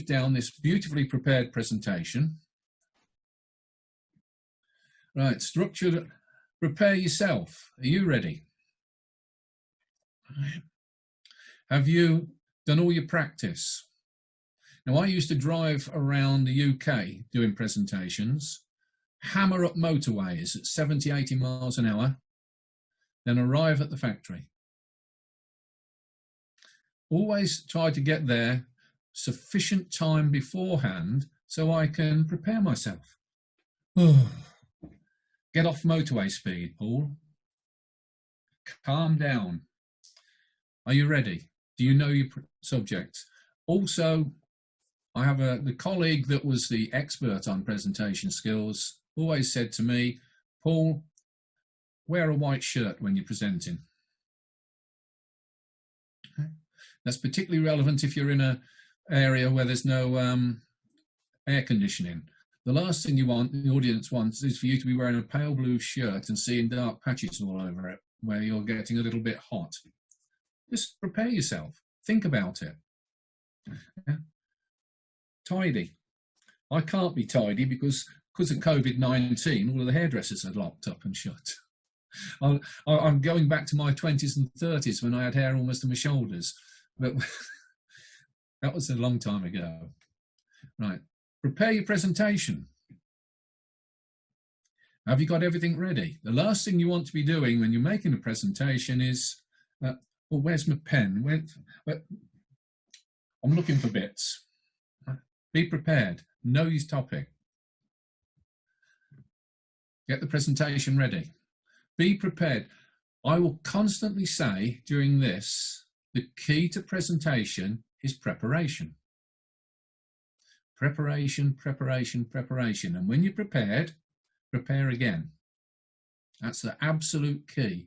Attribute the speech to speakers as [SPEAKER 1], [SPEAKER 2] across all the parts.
[SPEAKER 1] down this beautifully prepared presentation. Right, structure, prepare yourself. Are you ready? Have you done all your practice? Now, I used to drive around the UK doing presentations, hammer up motorways at 70, 80 miles an hour, then arrive at the factory. Always try to get there sufficient time beforehand so I can prepare myself. Get off motorway speed, Paul. Calm down. Are you ready? Do you know your subject? Also, I have the colleague that was the expert on presentation skills always said to me, Paul, wear a white shirt when you're presenting. Okay. That's particularly relevant if you're in an area where there's no air conditioning. The last thing you want, the audience wants, is for you to be wearing a pale blue shirt and seeing dark patches all over it where you're getting a little bit hot. Just prepare yourself. Think about it. Yeah. Tidy. I can't be tidy because of COVID-19, all of the hairdressers are locked up and shut. I'm going back to my 20s and 30s when I had hair almost to my shoulders. But that was a long time ago. Right. Prepare your presentation. Have you got everything ready? The last thing you want to be doing when you're making a presentation is, well, where's my pen? I'm looking for bits. Be prepared. Know your topic. Get the presentation ready. Be prepared. I will constantly say during this, the key to presentation is preparation. Preparation, preparation, preparation. And when you're prepared, prepare again. That's the absolute key.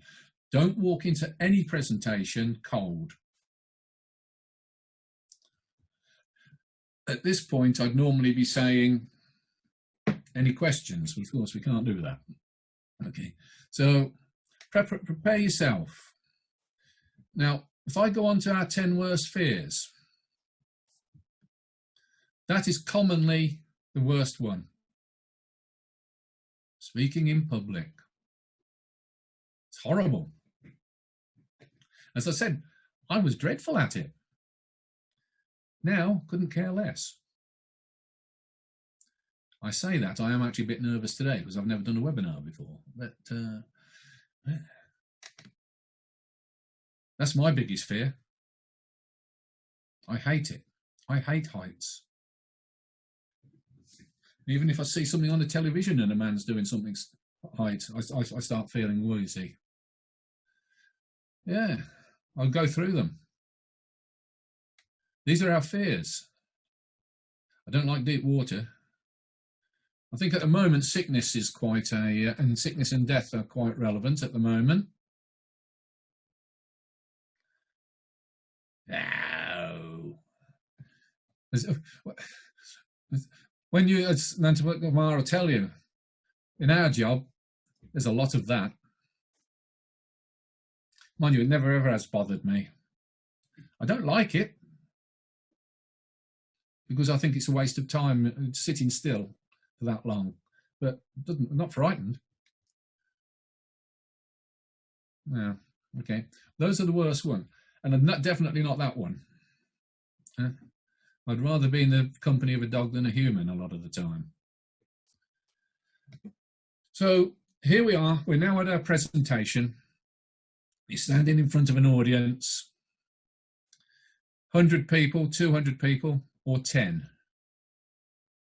[SPEAKER 1] Don't walk into any presentation cold. At this point, I'd normally be saying, any questions? But of course, we can't do that. Okay, so prepare yourself. Now, if I go on to our 10 worst fears, that is commonly the worst one. Speaking in public. It's horrible. As I said, I was dreadful at it. Now, couldn't care less. I say that, I am actually a bit nervous today because I've never done a webinar before. But that's my biggest fear. I hate it. I hate heights. Even if I see something on the television and a man's doing something height, I start feeling woozy. Yeah, I'll go through them. These are our fears. I don't like deep water. I think at the moment sickness is quite and sickness and death are quite relevant at the moment. No. When you, as Nantamara will tell you, in our job, there's a lot of that. Mind you, it never ever has bothered me. I don't like it because I think it's a waste of time sitting still for that long, but I'm not frightened. Yeah, okay. Those are the worst one, and I'm definitely not that one. I'd rather be in the company of a dog than a human a lot of the time. So here we are, we're now at our presentation. You're standing in front of an audience, 100 people, 200 people, or 10.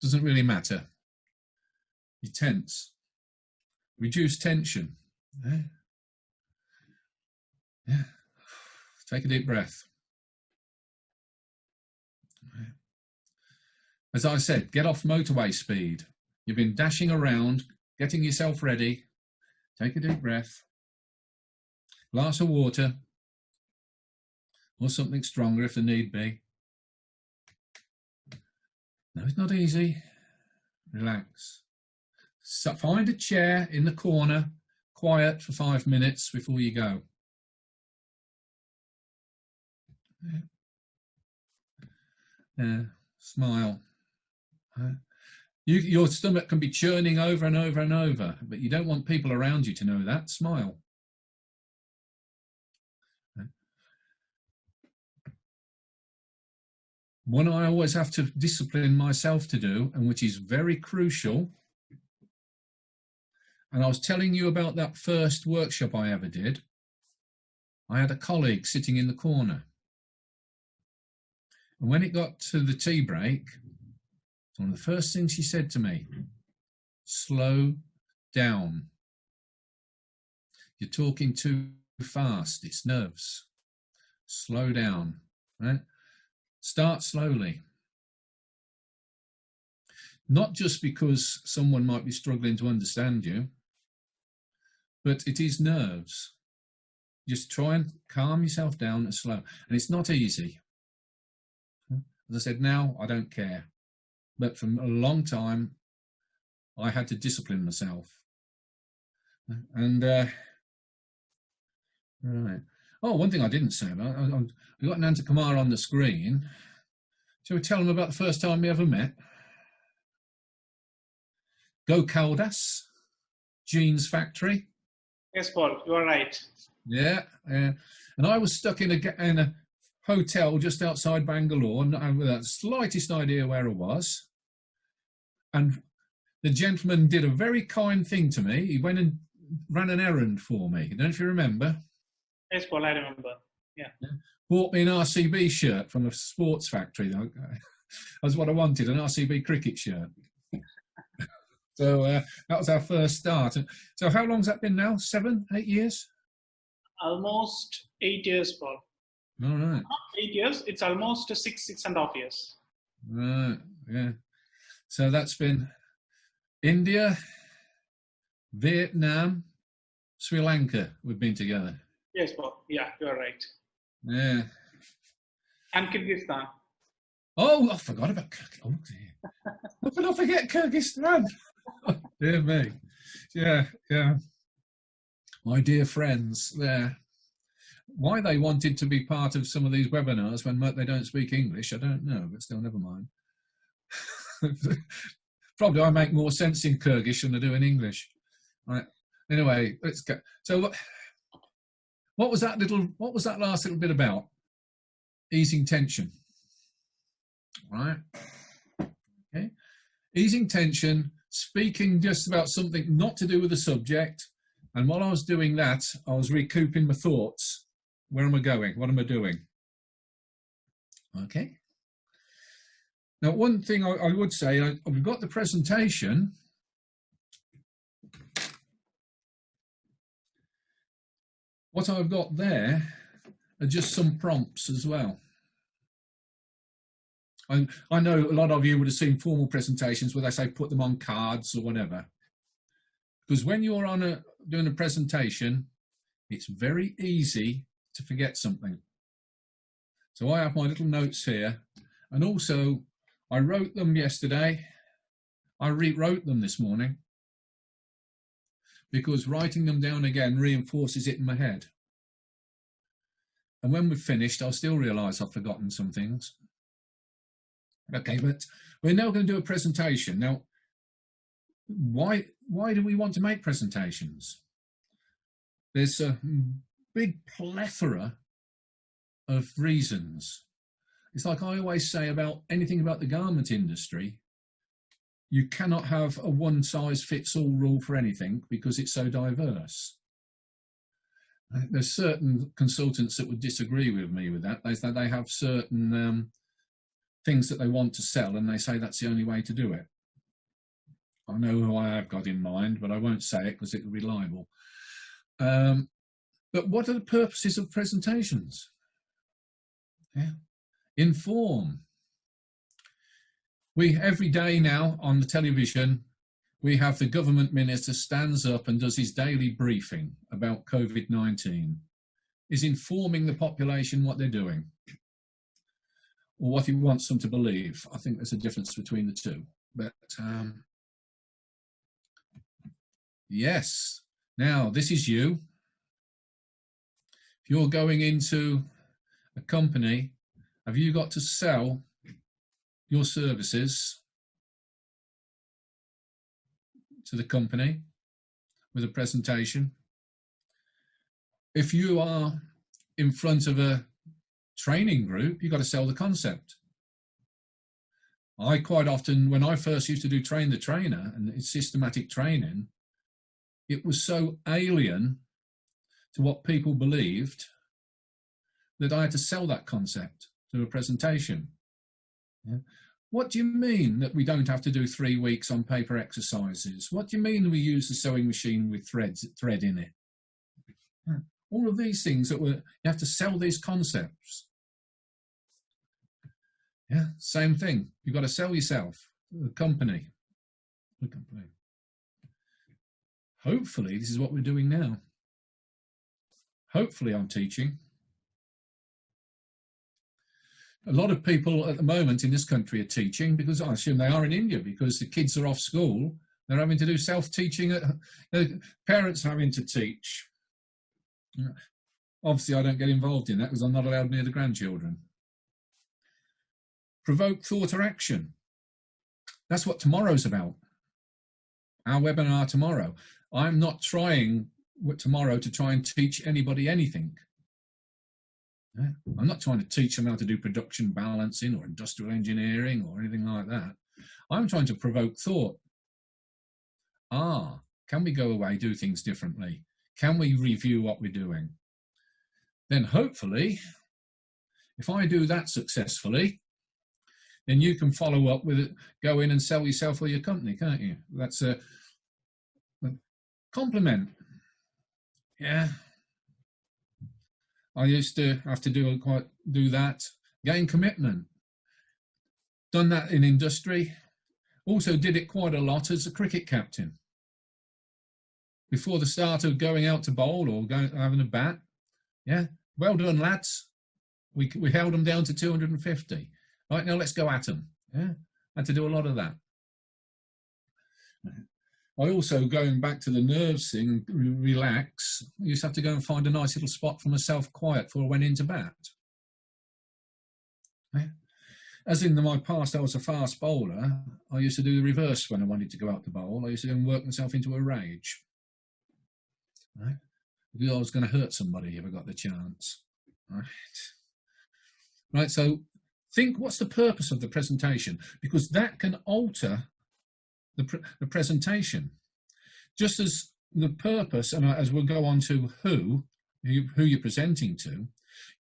[SPEAKER 1] Doesn't really matter. You're tense. Reduce tension. Yeah. Take a deep breath. As I said, get off motorway speed. You've been dashing around, getting yourself ready. Take a deep breath. Glass of water, or something stronger if the need be. No, it's not easy. Relax. So find a chair in the corner, quiet for 5 minutes before you go. Yeah. Smile. Your stomach can be churning over and over and over, but you don't want people around you to know that. Smile. One I always have to discipline myself to do, and which is very crucial, and I was telling you about that first workshop I ever did. I had a colleague sitting in the corner. And when it got to the tea break, one of the first things she said to me, slow down. You're talking too fast, it's nerves. Slow down, right? Start slowly. Not just because someone might be struggling to understand you, but it is nerves. Just try and calm yourself down and slow. And it's not easy. As I said, now I don't care. But for a long time, I had to discipline myself. And, right. Oh, one thing I didn't say about, we got Nanta Kumar on the screen. Shall we tell them about the first time we ever met? Go Caldas, Jeans Factory.
[SPEAKER 2] Yes, Paul, you are right.
[SPEAKER 1] Yeah, and I was stuck in a hotel just outside Bangalore, and without the slightest idea where I was. And the gentleman did a very kind thing to me. He went and ran an errand for me. I don't know if you remember.
[SPEAKER 2] Yes, Paul, I remember. Yeah.
[SPEAKER 1] Bought me an RCB shirt from a sports factory. That's what I wanted, an RCB cricket shirt. So that was our first start. So how long's that been now? 7, 8 years?
[SPEAKER 2] Almost 8 years, Paul.
[SPEAKER 1] All right.
[SPEAKER 2] Not 8 years. It's almost 6.5 years.
[SPEAKER 1] Right. Yeah. So that's been India, Vietnam, Sri Lanka. We've been together.
[SPEAKER 2] Yes, Paul. Yeah, you're right.
[SPEAKER 1] Yeah.
[SPEAKER 2] And Kyrgyzstan.
[SPEAKER 1] Oh, I forgot about Kyrgyzstan. Oh, dear. How could I forget Kyrgyzstan? Oh, dear me. Yeah, yeah. My dear friends there. Why they wanted to be part of some of these webinars when they don't speak English, I don't know, but still, never mind. Probably I make more sense in Kyrgyz than I do in English. Right. Anyway, let's go. So what was that last little bit about? Easing tension. Right. Okay. Easing tension, speaking just about something not to do with the subject. And while I was doing that, I was recouping my thoughts. Where am I going? What am I doing? Okay. Now, one thing I would say, we've got the presentation. What I've got there are just some prompts as well. I know a lot of you would have seen formal presentations where they say put them on cards or whatever. Because when you're doing a presentation, it's very easy to forget something. So I have my little notes here, and also I wrote them yesterday. I rewrote them this morning because writing them down again reinforces it in my head. And when we've finished, I'll still realise I've forgotten some things. Okay, but we're now going to do a presentation. Now, why do we want to make presentations? There's a big plethora of reasons. It's like I always say about anything about the garment industry, you cannot have a one-size-fits-all rule for anything because it's so diverse. There's certain consultants that would disagree with me with that. They have certain things that they want to sell and they say that's the only way to do it. I know who I have got in mind, but I won't say it because it will be libel. But what are the purposes of presentations? Yeah. Inform. Every day now on the television, we have the government minister stands up and does his daily briefing about COVID-19. He's informing the population what they're doing or what he wants them to believe. I think there's a difference between the two. But yes, now this is you. If you're going into a company, have you got to sell your services to the company with a presentation. If you are in front of a training group, you've got to sell the concept. I quite often, when I first used to do train the trainer and systematic training, it was so alien to what people believed that I had to sell that concept to a presentation. Yeah. What do you mean that we don't have to do 3 weeks on paper exercises? What do you mean we use the sewing machine with thread in it? Yeah. All of these things that you have to sell these concepts. Yeah, same thing. You've got to sell yourself, the company. Hopefully, this is what we're doing now. Hopefully, I'm teaching. A lot of people at the moment in this country are teaching, because I assume they are in India, because the kids are off school. They're having to do self-teaching. Parents are having to teach. Obviously, I don't get involved in that because I'm not allowed near the grandchildren. Provoke thought or action. That's what tomorrow's about. Our webinar tomorrow. I'm not trying tomorrow to try and teach anybody anything. I'm not trying to teach them how to do production balancing or industrial engineering or anything like that. I'm trying to provoke thought. Can we go away, do things differently? Can we review what we're doing? Then hopefully, if I do that successfully, then you can follow up with it, go in and sell yourself or your company, can't you? That's a compliment. Yeah. I used to have to do that. Gain commitment. Done that in industry. Also did it quite a lot as a cricket captain. Before the start of going out to bowl or having a bat. Yeah, well done, lads. We held them down to 250. Right, now let's go at them. Yeah, had to do a lot of that. I also, going back to the nerves thing, relax, I used to have to go and find a nice little spot for myself quiet before I went into bat. Yeah. As in my past, I was a fast bowler. I used to do the reverse when I wanted to go out to bowl. I used to go and work myself into a rage. Right? Because I was going to hurt somebody if I got the chance. Right, so think, what's the purpose of the presentation? Because that can alter the presentation. Just as the purpose, and as we'll go on to who you're presenting to,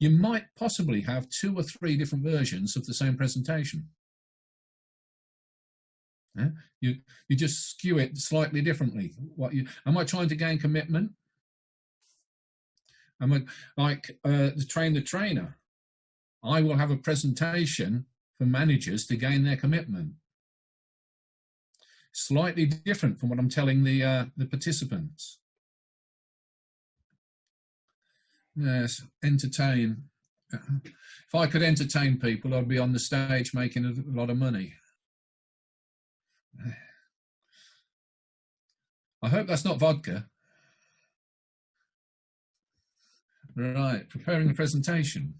[SPEAKER 1] you might possibly have 2 or 3 different versions of the same presentation. Yeah? You just skew it slightly differently. Am I trying to gain commitment? Am I like train the trainer? I will have a presentation for managers to gain their commitment. Slightly different from what I'm telling the participants. Yes, entertain. If I could entertain people, I'd be on the stage making a lot of money. I hope that's not vodka. Right, preparing a presentation.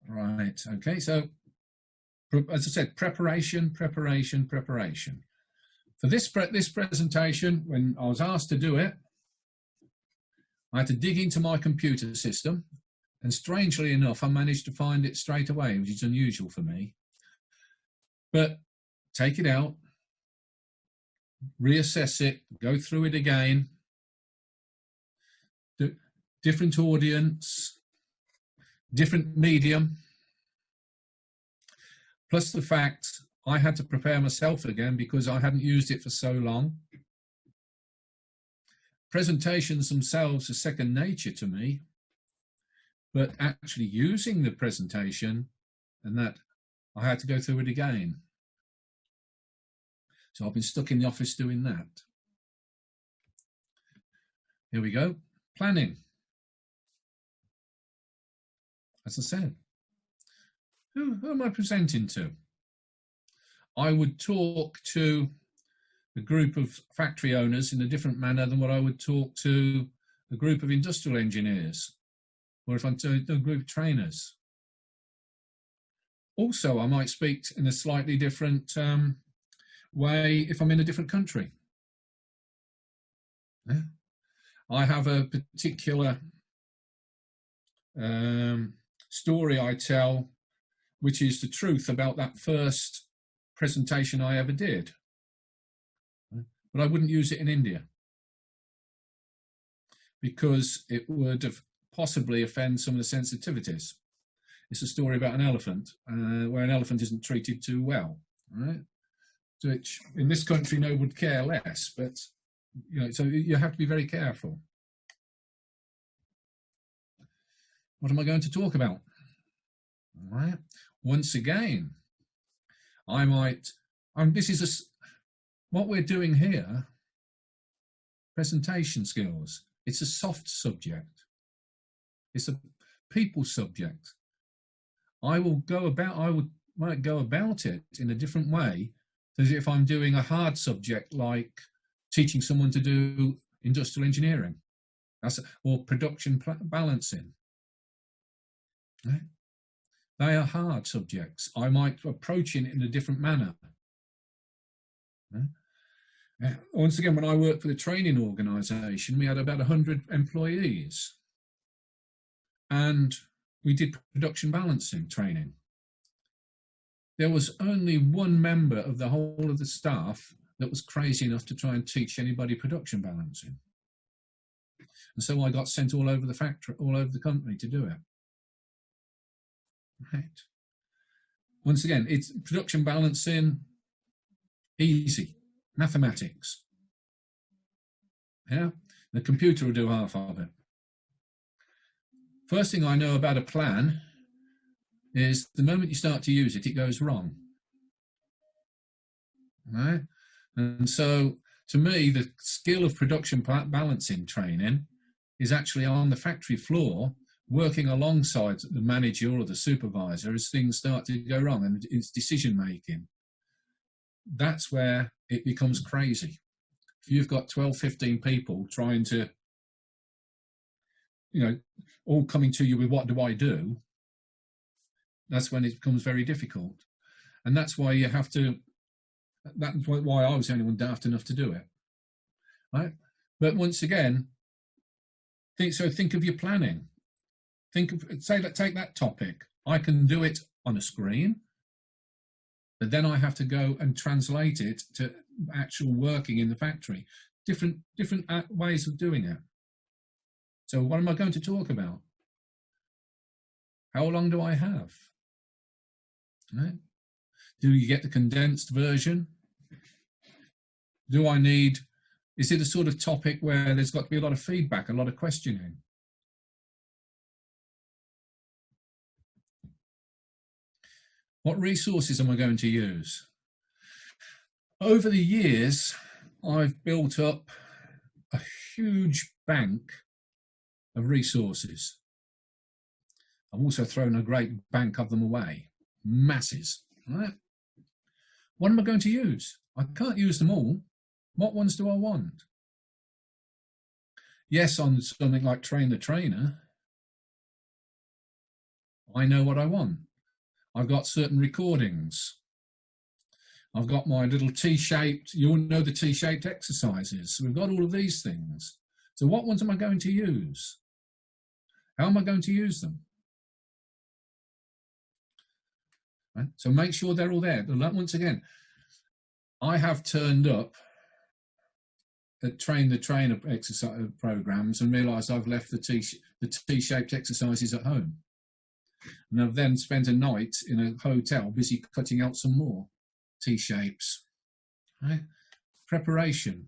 [SPEAKER 1] Right, okay, so as I said, preparation. For this presentation, when I was asked to do it, I had to dig into my computer system, and strangely enough, I managed to find it straight away, which is unusual for me. But take it out, reassess it, go through it again, different audience, different medium, plus the fact I had to prepare myself again because I hadn't used it for so long. Presentations themselves are second nature to me, but actually using the presentation and that, I had to go through it again. So I've been stuck in the office doing that. Here we go, planning. As I said, who am I presenting to? I would talk to a group of factory owners in a different manner than what I would talk to a group of industrial engineers, or if I'm to a group of trainers. Also, I might speak in a slightly different way if I'm in a different country. Yeah. I have a particular story I tell, which is the truth about that first presentation I ever did. But I wouldn't use it in India because it would have possibly offend some of the sensitivities. It's a story about an elephant, where an elephant isn't treated too well, right? Which in this country no one would care less, but you know, so you have to be very careful. What am I going to talk about? All right. Once again, what we're doing here, presentation skills. It's a soft subject. It's a people subject. I might go about it in a different way as if I'm doing a hard subject like teaching someone to do industrial engineering or production balancing. Right? They are hard subjects. I might approach it in a different manner. Right? Once again, when I worked for the training organisation, we had about 100 employees. And we did production balancing training. There was only one member of the whole of the staff that was crazy enough to try and teach anybody production balancing. And so I got sent all over the factory, all over the company to do it. Right. Once again, it's production balancing, easy, mathematics. Yeah, the computer will do half of it. First thing I know about a plan is the moment you start to use it, it goes wrong. Right? And so, to me, the skill of production balancing training is actually on the factory floor, working alongside the manager or the supervisor as things start to go wrong, and it's decision making. That's where it becomes crazy. If you've got 12, 15 people trying to, you know, all coming to you with what do I do, that's when it becomes very difficult. And that's why you have to, that's why I was the only one daft enough to do it. Right? But once again, think of your planning. Take that topic. I can do it on a screen, but then I have to go and translate it to actual working in the factory. Different ways of doing it. So what am I going to talk about? How long do I have? Right? Do you get the condensed version? Is it a sort of topic where there's got to be a lot of feedback, a lot of questioning? What resources am I going to use? Over the years, I've built up a huge bank of resources. I've also thrown a great bank of them away, masses, right? What am I going to use? I can't use them all. What ones do I want? Yes, on something like Train the Trainer, I know what I want. I've got certain recordings. I've got my little T-shaped, you all know the T-shaped exercises. So we've got all of these things. So what ones am I going to use? How am I going to use them? Right? So make sure they're all there. Once again, I have turned up at Train the Trainer exercise programs and realised I've left the T-shaped exercises at home. And I've then spent a night in a hotel busy cutting out some more T-shapes. Right? Preparation.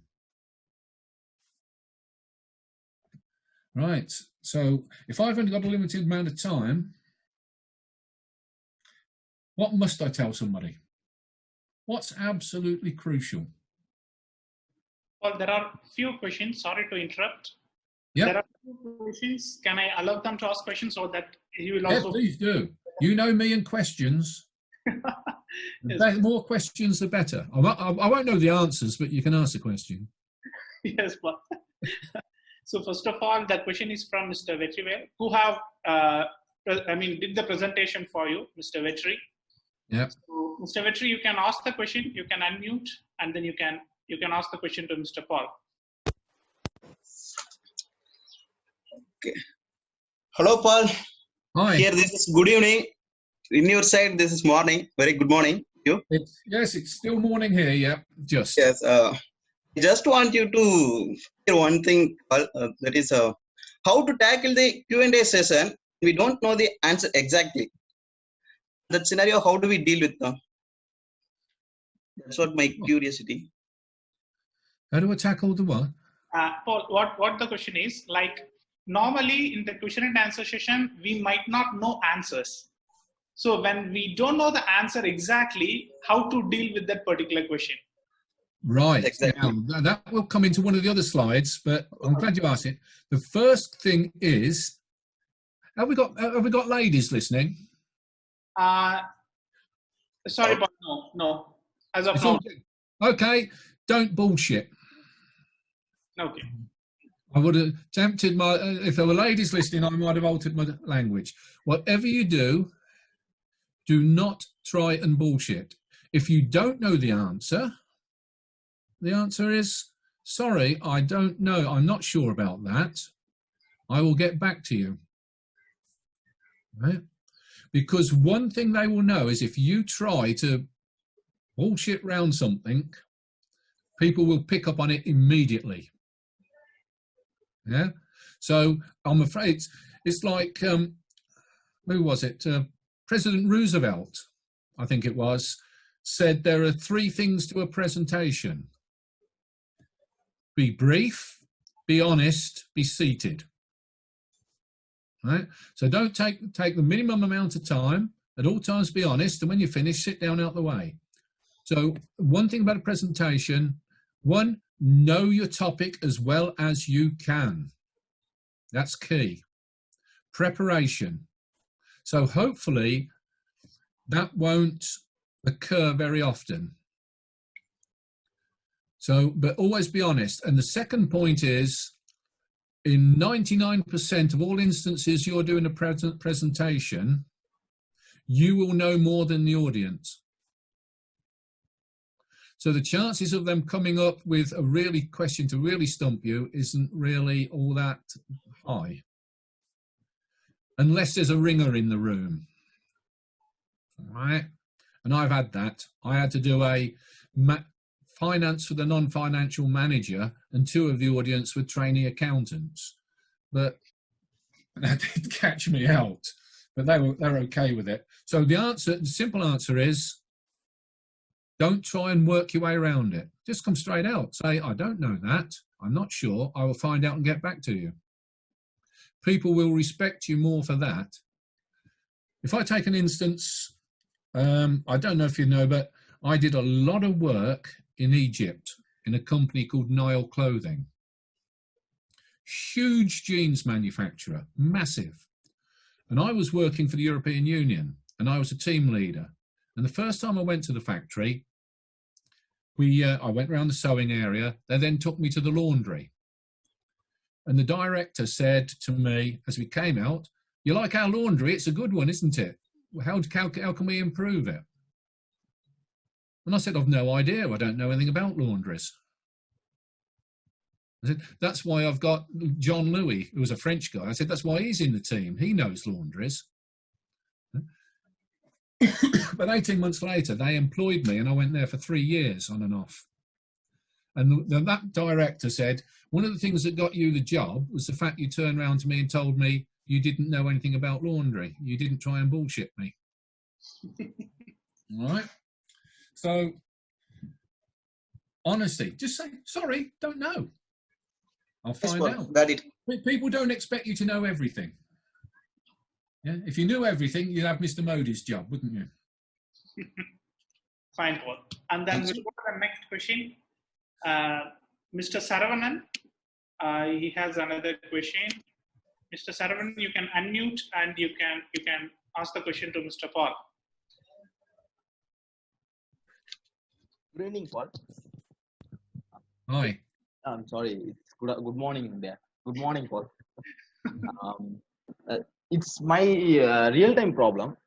[SPEAKER 1] Right, so if I've only got a limited amount of time, what must I tell somebody? What's absolutely crucial?
[SPEAKER 2] Well, there are few questions. Sorry to interrupt.
[SPEAKER 1] Yep.
[SPEAKER 2] There are few questions. Can I allow them to ask questions so that you will also...
[SPEAKER 1] Yeah, please do. You know me and questions.
[SPEAKER 2] Yes.
[SPEAKER 1] The more questions, the better. I won't know the answers, but you can ask the question.
[SPEAKER 2] Yes, but... So first of all, the question is from Mr. Vetrivel, who have, did the presentation for you, Mr. Vetri.
[SPEAKER 1] Yeah.
[SPEAKER 2] So, Mr. Vetri, you can ask the question, you can unmute, and then you can ask the question to Mr. Paul.
[SPEAKER 3] Okay. Hello, Paul.
[SPEAKER 1] Hi.
[SPEAKER 3] Here, this is good evening. In your side, this is morning. Very good morning. You?
[SPEAKER 1] Yes, it's still morning here. Yeah, just.
[SPEAKER 3] Yes. I just want you to hear one thing, Paul. That is how to tackle the Q&A session. We don't know the answer exactly. That scenario, how do we deal with them? That's what my curiosity.
[SPEAKER 1] How do I tackle the what?
[SPEAKER 2] Paul, what the question is, like normally in the question and answer session, we might not know answers. So when we don't know the answer exactly, how to deal with that particular question?
[SPEAKER 1] Right.
[SPEAKER 3] Exactly.
[SPEAKER 1] Now, that will come into one of the other slides, but I'm glad you asked it. The first thing is, have we got ladies listening?
[SPEAKER 2] Sorry, but no. As of
[SPEAKER 1] It's
[SPEAKER 2] now.
[SPEAKER 1] all, okay, don't bullshit.
[SPEAKER 2] Okay.
[SPEAKER 1] I would have tempted if there were ladies listening, I might have altered my language. Whatever you do, do not try and bullshit. If you don't know the answer is, sorry, I don't know. I'm not sure about that. I will get back to you. Right? Because one thing they will know is if you try to bullshit around something, people will pick up on it immediately. Yeah. So I'm afraid it's like, who was it? President Roosevelt, I think it was, said there are 3 things to a presentation. Be brief, be honest, be seated. Right? So don't take the minimum amount of time. At all times, be honest. And when you finish, sit down out the way. So one thing about a presentation, one, know your topic as well as you can. That's key. Preparation. So hopefully that won't occur very often. So, but always be honest. And the second point is, in 99% of all instances you're doing a presentation, you will know more than the audience. So the chances of them coming up with a really question to really stump you isn't really all that high. Unless there's a ringer in the room. All right? And I've had that. I had to do a finance for the non-financial manager, and 2 of the audience were trainee accountants. But that did catch me out. But they're okay with it. So the simple answer is, don't try and work your way around it. Just come straight out. Say, I don't know that. I'm not sure. I will find out and get back to you. People will respect you more for that. If I take an instance, I don't know if you know, but I did a lot of work in Egypt in a company called Nile Clothing. Huge jeans manufacturer, massive. And I was working for the European Union, and I was a team leader. And the first time I went to the factory, I went around the sewing area. They then took me to the laundry. And the director said to me, as we came out, you like our laundry? It's a good one, isn't it? How can we improve it? And I said, I've no idea. I don't know anything about laundries. I said, that's why I've got John Louis, who was a French guy. I said, that's why he's in the team. He knows laundries. But 18 months later, they employed me, and I went there for 3 years on and off. And that director said, one of the things that got you the job was the fact you turned around to me and told me you didn't know anything about laundry. You didn't try and bullshit me. All right? So, honestly, just say, sorry, don't know. I'll find out.
[SPEAKER 3] Got it.
[SPEAKER 1] People don't expect you to know everything. Yeah? If you knew everything, you'd have Mr. Modi's job, wouldn't you?
[SPEAKER 2] Fine, Paul. And then we'll go to the next question. Mr. Saravanan, he has another question. Mr. Saravanan, you can unmute and you can ask the question to Mr. Paul.
[SPEAKER 4] Good evening, Paul.
[SPEAKER 1] Hi.
[SPEAKER 4] I'm sorry. It's good morning there. Good morning, Paul. It's my real-time problem.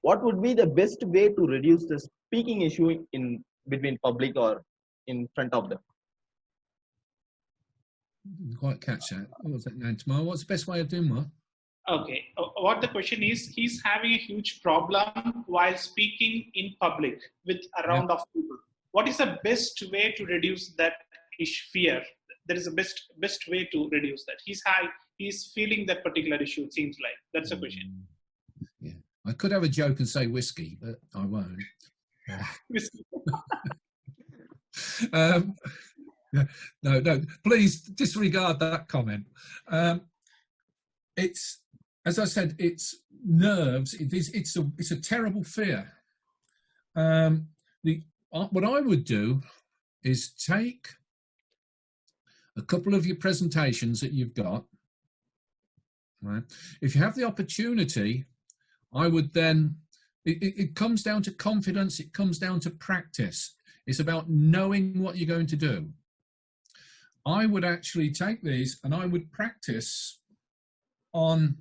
[SPEAKER 4] what would be the best way to reduce the speaking issue in between public or in front of them?
[SPEAKER 1] Didn't quite catch that. What was that now, tomorrow? What's the best way of doing what?
[SPEAKER 2] Okay, what the question is, he's having a huge problem while speaking in public with a round of people. What is the best way to reduce that fear? There is a best way to reduce that. He's feeling that particular issue, it seems like. That's the question.
[SPEAKER 1] Yeah, I could have a joke and say whiskey, but I won't. No, please disregard that comment. It's, as I said, it's nerves. It's a terrible fear. What I would do is take a couple of your presentations that you've got. Right? If you have the opportunity, I would then, it comes down to confidence, it comes down to practice. It's about knowing what you're going to do. I would actually take these and I would practice on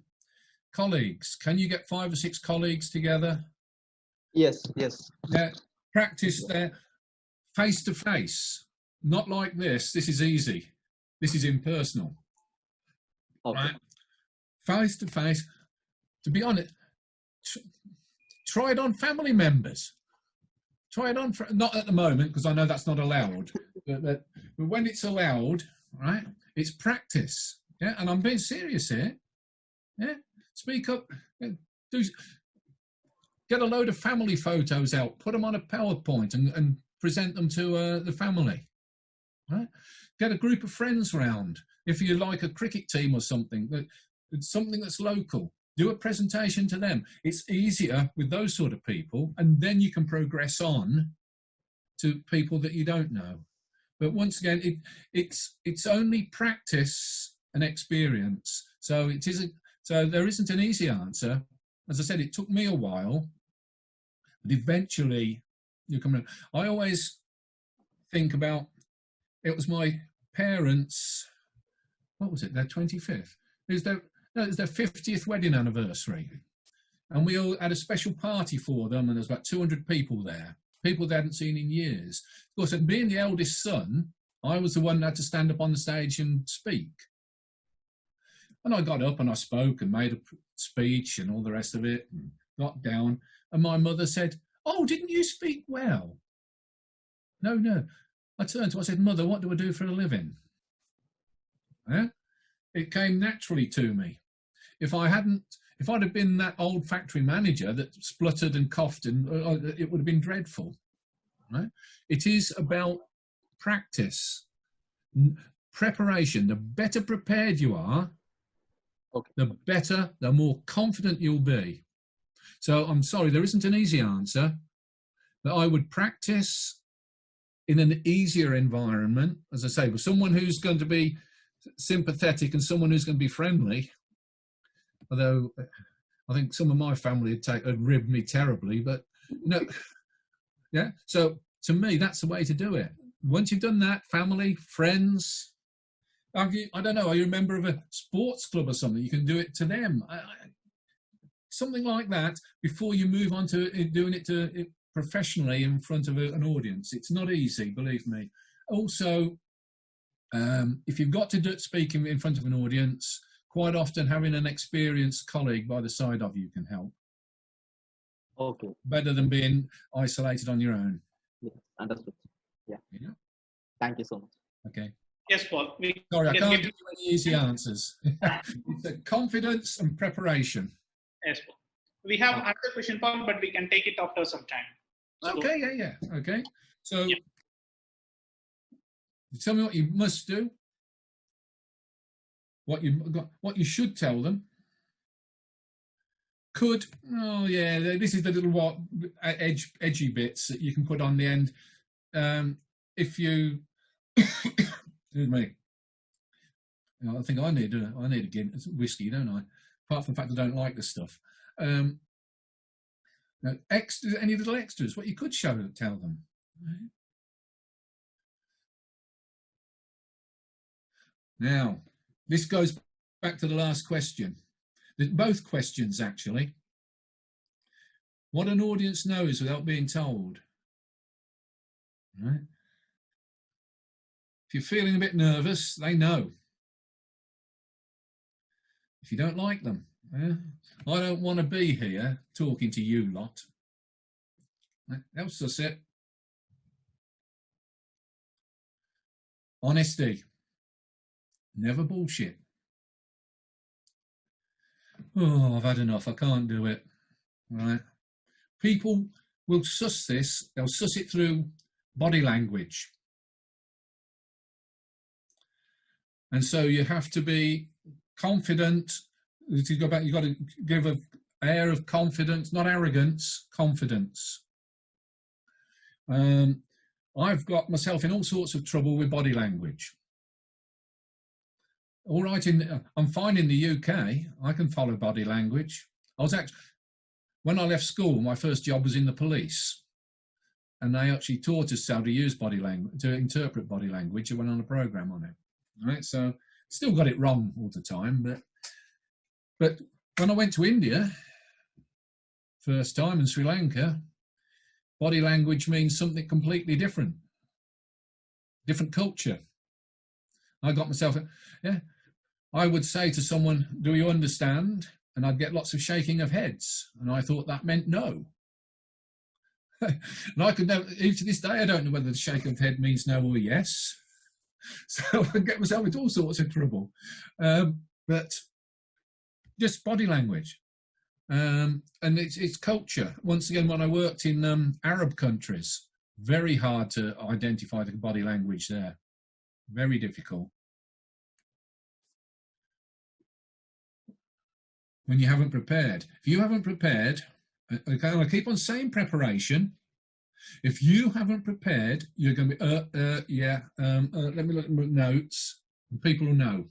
[SPEAKER 1] colleagues. Can you get 5 or 6 colleagues together?
[SPEAKER 4] Yes.
[SPEAKER 1] Yeah, practice there face to face, not like this. This is easy. This is impersonal.
[SPEAKER 4] Okay.
[SPEAKER 1] Right? Face to face. To be honest, try it on family members. Try it on, not at the moment, because I know that's not allowed, but when it's allowed, right, it's practice. Yeah, and I'm being serious here. Yeah, speak up. Get a load of family photos out, put them on a PowerPoint and present them to the family. Right? Get a group of friends round. If you like a cricket team or something, something that's local, do a presentation to them. It's easier with those sort of people, and then you can progress on to people that you don't know. But once again, it's only practice and experience. So it isn't. So there isn't an easy answer. As I said, it took me a while, but eventually you come around. I always think about, it was my parents, what was it, their 25th? It was their 50th wedding anniversary. And we all had a special party for them, and there was about 200 people there, people they hadn't seen in years. Of course, and being the eldest son, I was the one that had to stand up on the stage and speak. And I got up and I spoke and made a speech and all the rest of it, and got down. And my mother said, "Oh, didn't you speak well?" No. I turned to her, I said, "Mother, what do I do for a living?" Yeah? It came naturally to me. If I'd have been that old factory manager that spluttered and coughed, and it would have been dreadful. Right? It is about practice, preparation. The better prepared you are, the better, the more confident you'll be. So I'm sorry, there isn't an easy answer, but I would practice in an easier environment, as I say, with someone who's going to be sympathetic and someone who's going to be friendly. Although I think some of my family had ribbed me terribly, but no, yeah. So to me, that's the way to do it. Once you've done that, family, friends, I don't know, are you a member of a sports club or something? You can do it to them. Something like that before you move on to doing it professionally in front of an audience. It's not easy, believe me. Also, if you've got to speak in front of an audience, quite often having an experienced colleague by the side of you can help.
[SPEAKER 4] Okay.
[SPEAKER 1] Better than being isolated on your own.
[SPEAKER 4] Yes, understood. Yeah. Thank you so much.
[SPEAKER 1] Okay.
[SPEAKER 2] Yes, Paul.
[SPEAKER 1] Sorry, I can't give you any easy answers. It's a confidence and preparation.
[SPEAKER 2] Yes, Paul. We have another question, Paul, but we can take it after some time. So,
[SPEAKER 1] okay, yeah. Okay. So, tell me what you must do. What you should tell them. Could, oh yeah, this is the little edgy bits that you can put on the end. If you, excuse me, I think I need a Guinness whiskey, don't I? Apart from the fact I don't like this stuff. Now, any little extras, what you could tell them. Now, this goes back to the last question. Both questions, actually. What an audience knows without being told. Right? If you're feeling a bit nervous, they know. If you don't like them, yeah? I don't want to be here talking to you lot. That's just it. Honesty. Never bullshit. Oh, I've had enough. I can't do it. Right? People will suss this. They'll suss it through body language. And so you have to be confident. To go back, you've got to give an air of confidence, not arrogance, confidence. I've got myself in all sorts of trouble with body language. All right, I'm fine in the UK. I can follow body language. When I left school, my first job was in the police, and they actually taught us how to use body language, to interpret body language. I went on a program on it. Right, so still got it wrong all the time, but when I went to India, first time in Sri Lanka, body language means something completely different culture. I got myself, yeah, I would say to someone, do you understand? And I'd get lots of shaking of heads. And I thought that meant no. And I could never, even to this day, I don't know whether the shake of head means no or yes. So I get myself into all sorts of trouble. But just body language. And it's culture. Once again, when I worked in Arab countries, very hard to identify the body language there. Very difficult. When you haven't prepared. If you haven't prepared, I keep on saying preparation. If you haven't prepared, you're going to be, let me look at my notes. And people will know.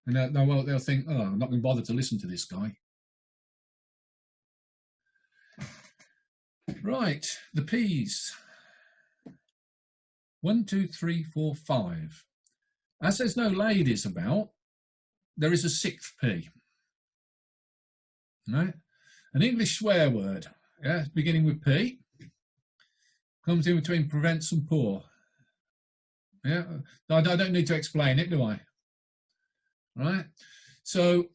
[SPEAKER 1] And they'll think, oh, I'm not going to bother to listen to this guy. Right, the P's. 1, 2, 3, 4, 5. As there's no ladies about, there is a 6th P. Right? An English swear word, yeah, beginning with P, comes in between prevents and poor. Yeah, I don't need to explain it, do I? Right? So,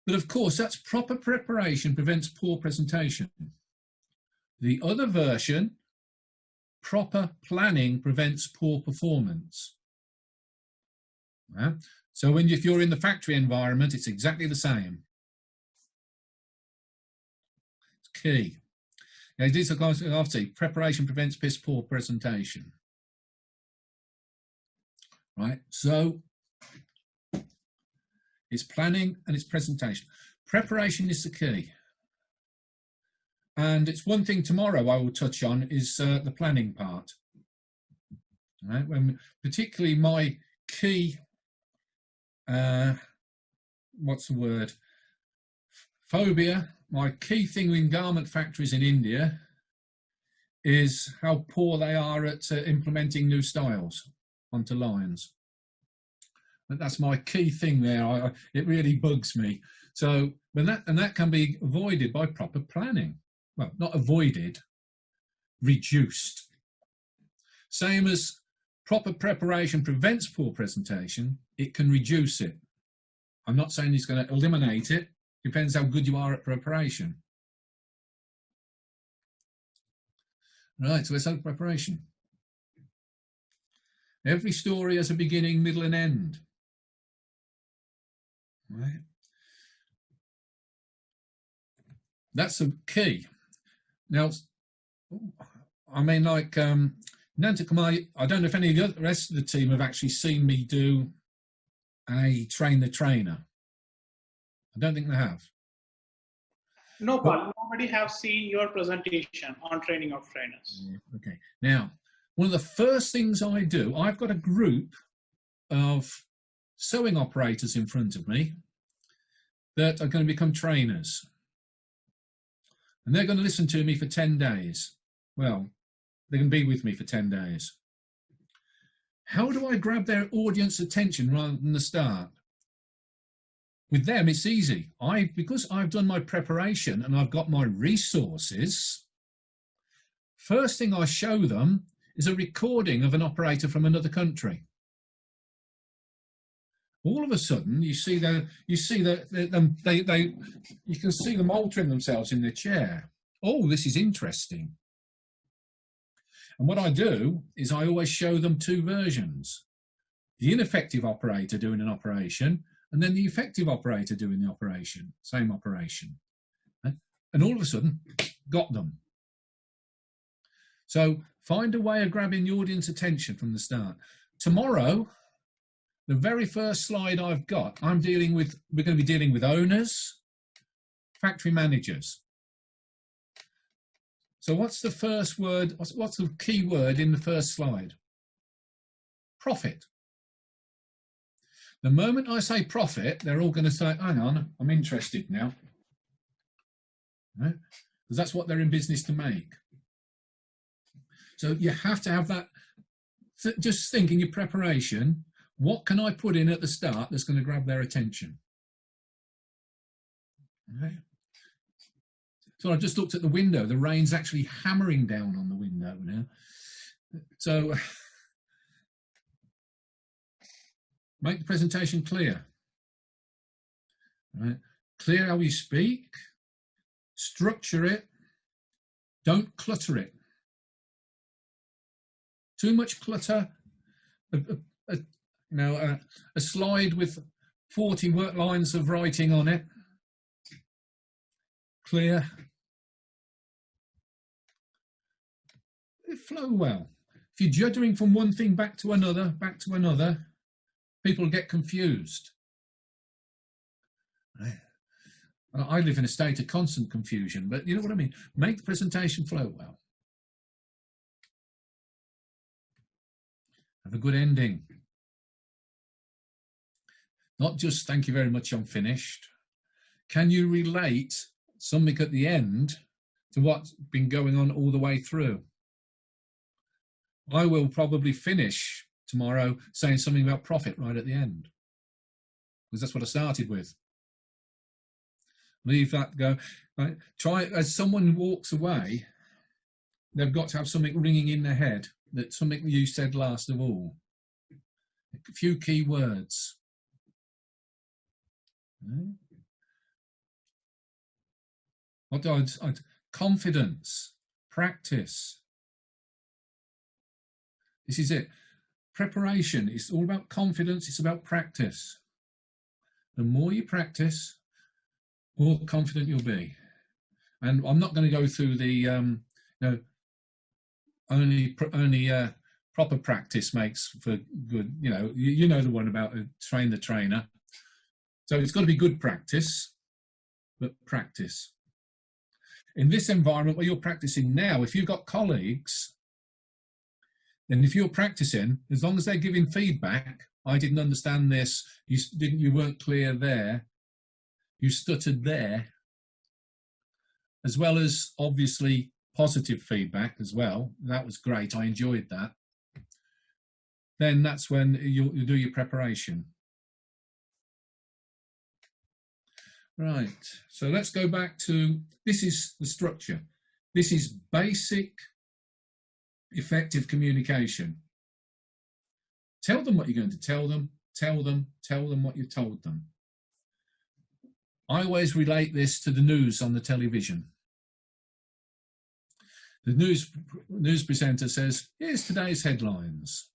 [SPEAKER 1] but of course, that's proper preparation prevents poor presentation. The other version, proper planning prevents poor performance. Yeah? So if you're in the factory environment, it's exactly the same. It's key. Now, these are obviously preparation prevents piss poor presentation. Right? So it's planning and it's presentation. Preparation is the key. And it's one thing tomorrow I will touch on is the planning part. Right? When particularly my key, what's the word? Phobia, my key thing in garment factories in India is how poor they are at implementing new styles onto lines. But that's my key thing there. It really bugs me. So, that can be avoided by proper planning. Well, not avoided, reduced. Same as proper preparation prevents poor presentation, it can reduce it. I'm not saying it's going to eliminate it, depends how good you are at preparation. Right, so let's have preparation. Every story has a beginning, middle and end. Right. That's the key. Now, I mean, like Nantakamai, I don't know if any of the rest of the team have actually seen me do a train the trainer. I don't think they have.
[SPEAKER 2] No, Paul, nobody have seen your presentation on training of trainers.
[SPEAKER 1] Okay. Now, one of the first things I do, I've got a group of sewing operators in front of me that are going to become trainers. And they're going to listen to me for 10 days. Well, they can be with me for 10 days. How do I grab their audience attention rather than the start? With them, it's easy. Because I've done my preparation and I've got my resources, first thing I show them is a recording of an operator from another country. All of a sudden, you can see them altering themselves in their chair. Oh, this is interesting. And what I do is I always show them two versions: the ineffective operator doing an operation, and then the effective operator doing the operation, same operation. And all of a sudden, got them. So find a way of grabbing the audience attention from the start. Tomorrow, the very first slide I've got, we're going to be dealing with owners, factory managers. So what's the first word, what's the key word in the first slide? Profit. The moment I say profit, they're all going to say, hang on, I'm interested now. Right? Because that's what they're in business to make. So you have to have that, just think in your preparation, what can I put in at the start that's going to grab their attention? Right. So I've just looked at the window. The rain's actually hammering down on the window now. So make the presentation clear. Right. Clear how you speak, structure it, don't clutter it. Too much clutter, a slide with 40 lines of writing on it, clear, it flow well. If you're juddering from one thing back to another, people get confused. I live in a state of constant confusion, but you know what I mean? Make the presentation flow well. Have a good ending. Not just thank you very much, I'm finished. Can you relate something at the end to what's been going on all the way through? I will probably finish tomorrow saying something about profit right at the end, because that's what I started with. Leave that go. Right? Try, as someone walks away, they've got to have something ringing in their head, that something you said last of all. A few key words. Confidence, practice. This is it. Preparation, it's all about confidence, it's about practice. The more you practice, the more confident you'll be. And I'm not going to go through the, only proper practice makes for good, you know the one about train the trainer. So it's got to be good practice, but practice. In this environment where you're practicing now, if you've got colleagues, then if you're practicing, as long as they're giving feedback, I didn't understand this, you weren't clear there, you stuttered there, as well as obviously positive feedback as well. That was great, I enjoyed that. Then that's when you'll do your preparation. Right, so let's go back to, this is the structure. This is basic, effective communication. Tell them what you're going to tell them what you told them. I always relate this to the news on the television. The news presenter says, here's today's headlines.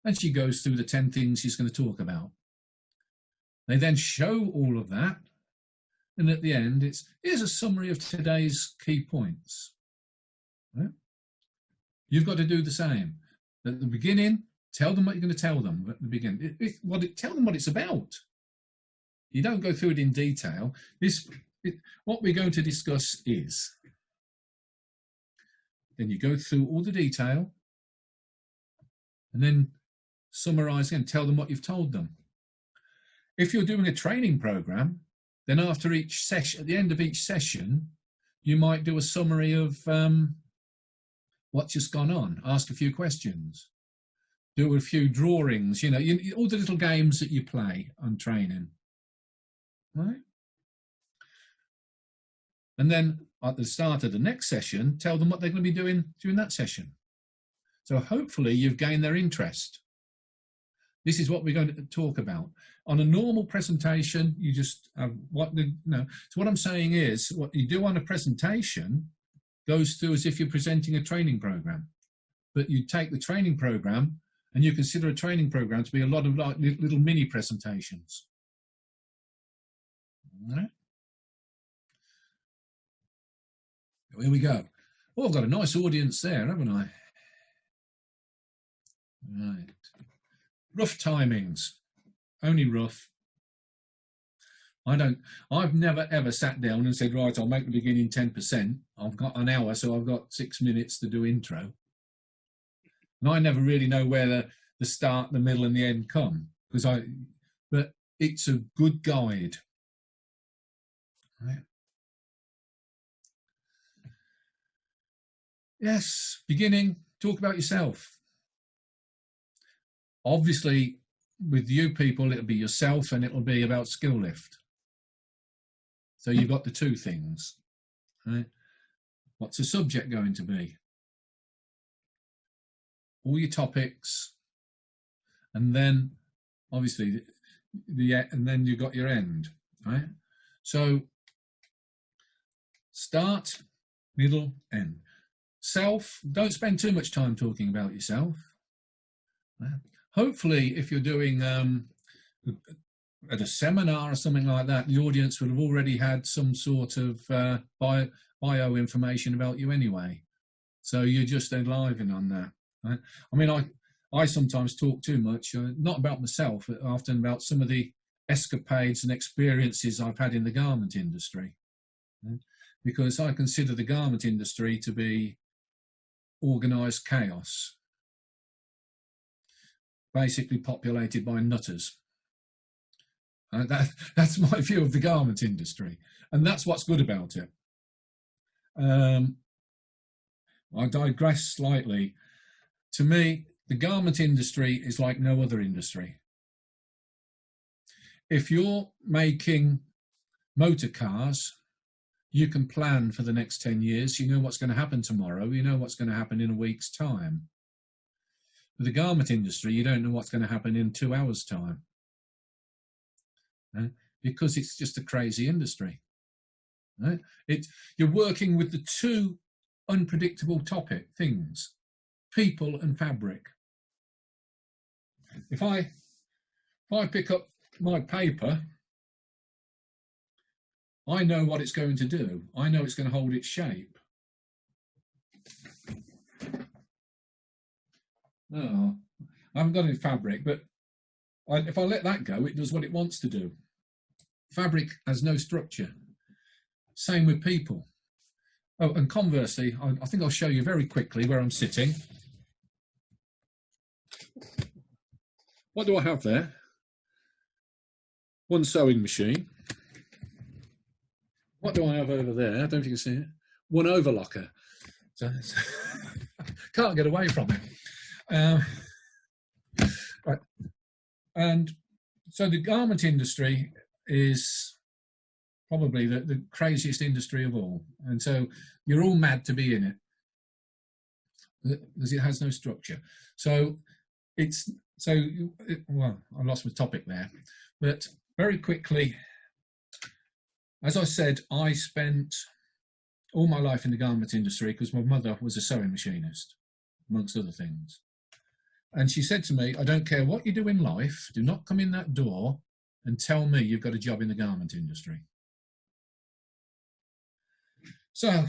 [SPEAKER 1] And she goes through the 10 things she's going to talk about. They then show all of that. And at the end, here's a summary of today's key points. Right? You've got to do the same. At the beginning, tell them what you're going to tell them at the beginning. Tell them what it's about. You don't go through it in detail. What we're going to discuss is. Then you go through all the detail and then summarize and tell them what you've told them. If you're doing a training program, then after each session, at the end of each session, you might do a summary of what's just gone on, ask a few questions, do a few drawings, all the little games that you play on training. right? And then at the start of the next session, tell them what they're going to be doing during that session. So hopefully you've gained their interest. This is what we're going to talk about. On a normal presentation, you just have so what I'm saying is what you do on a presentation goes through as if you're presenting a training program. But you take the training program and you consider a training program to be a lot of like little mini presentations. All right. Here we go. Oh, I've got a nice audience there, haven't I? Right. Rough timings, only rough. I've never ever sat down and said, right, I'll make the beginning 10%. I've got an hour, so I've got 6 minutes to do intro. And I never really know where the start, the middle and the end come, but it's a good guide. Right. Yes, beginning, talk about yourself. Obviously, with you people, it'll be yourself and it'll be about Skilift. So you've got the two things. Right? What's the subject going to be? All your topics, and then obviously and then you've got your end. Right? So start, middle, end. Self, don't spend too much time talking about yourself. Hopefully, if you're doing at a seminar or something like that, the audience would have already had some sort of bio information about you anyway. So you're just enlivening on that. Right? I mean, I sometimes talk too much, not about myself, but often about some of the escapades and experiences I've had in the garment industry. Right? Because I consider the garment industry to be organised chaos, basically populated by nutters. That's my view of the garment industry, and that's what's good about it. I digress slightly. To me, the garment industry is like no other industry. If you're making motor cars, you can plan for the next 10 years. You know what's going to happen tomorrow. You know what's going to happen in a week's time. With the garment industry, you don't know what's going to happen in 2 hours' time. Right? Because it's just a crazy industry. Right? You're working with the two unpredictable things, people and fabric. If I pick up my paper, I know what it's going to do. I know it's going to hold its shape. Oh, I haven't got any fabric, but if I let that go, it does what it wants to do. Fabric has no structure. Same with people. Oh, and conversely, I think I'll show you very quickly where I'm sitting. What do I have there? One sewing machine. What do I have over there? I don't know if you can see it. One overlocker. So, can't get away from it. Right. And so the garment industry is probably the craziest industry of all. And so you're all mad to be in it because it has no structure. So well, I lost my topic there, but very quickly, as I said, I spent all my life in the garment industry because my mother was a sewing machinist, amongst other things. And she said to me, I don't care what you do in life, do not come in that door and tell me you've got a job in the garment industry. So,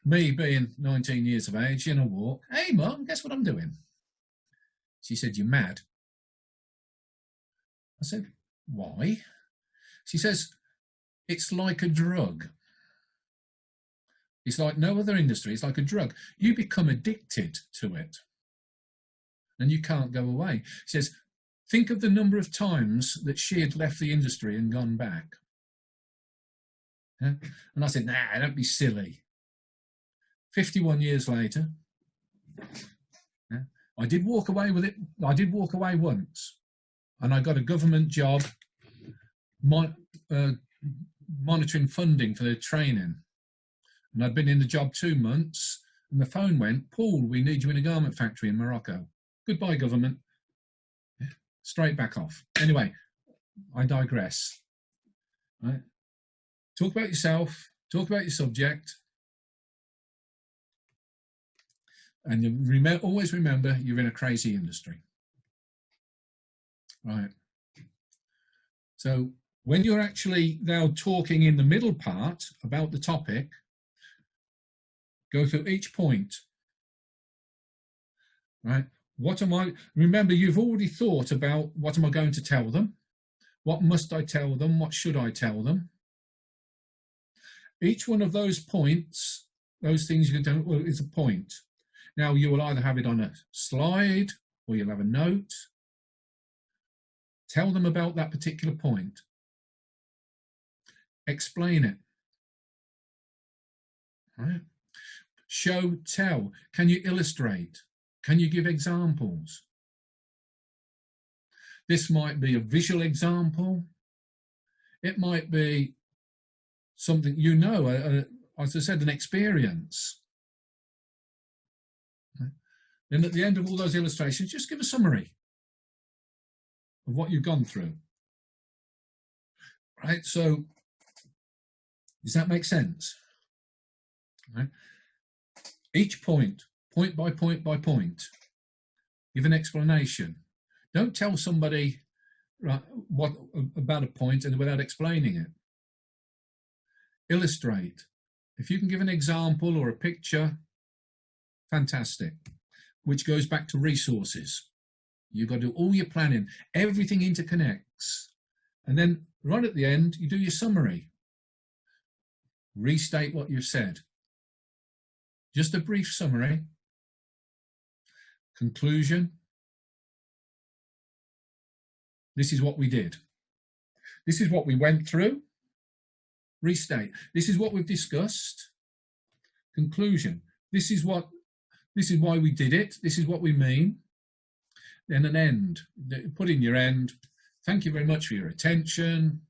[SPEAKER 1] me being 19 years of age, in a walk, hey Mum, guess what I'm doing? She said, you're mad. I said, why? She says, it's like a drug. It's like no other industry. It's like a drug. You become addicted to it and you can't go away. She says, think of the number of times that she had left the industry and gone back. Yeah? And I said, nah, don't be silly. 51 years later, yeah, I did walk away with it. I did walk away once and I got a government job monitoring funding for their training. And I'd been in the job 2 months, and the phone went, Paul, we need you in a garment factory in Morocco. Goodbye, government. Straight back off. Anyway, I digress. Right? Talk about yourself, talk about your subject, and you always remember you're in a crazy industry. Right. So when you're actually now talking in the middle part about the topic, go through each point. Right. What am I, remember, you've already thought about what am I going to tell them? What must I tell them? What should I tell them? Each one of those points, those things you can do, is a point. Now you will either have it on a slide or you'll have a note. Tell them about that particular point. Explain it. Right? Show, tell. Can you illustrate? Can you give examples? This might be a visual example. It might be something you know, as I said, an experience. Then at the end of all those illustrations, just give a summary of what you've gone through. Right, so does that make sense? Right. Each point, point by point by point, give an explanation. Don't tell somebody what about a point and without explaining it. Illustrate. If you can give an example or a picture, fantastic. Which goes back to resources. You've got to do all your planning. Everything interconnects. And then right at the end, you do your summary. Restate what you've said. Just a brief summary. Conclusion. This is what we did. This is what we went through. Restate. This is what we've discussed. Conclusion. This is why we did it. This is what we mean. Then an end. Put in your end. Thank you very much for your attention.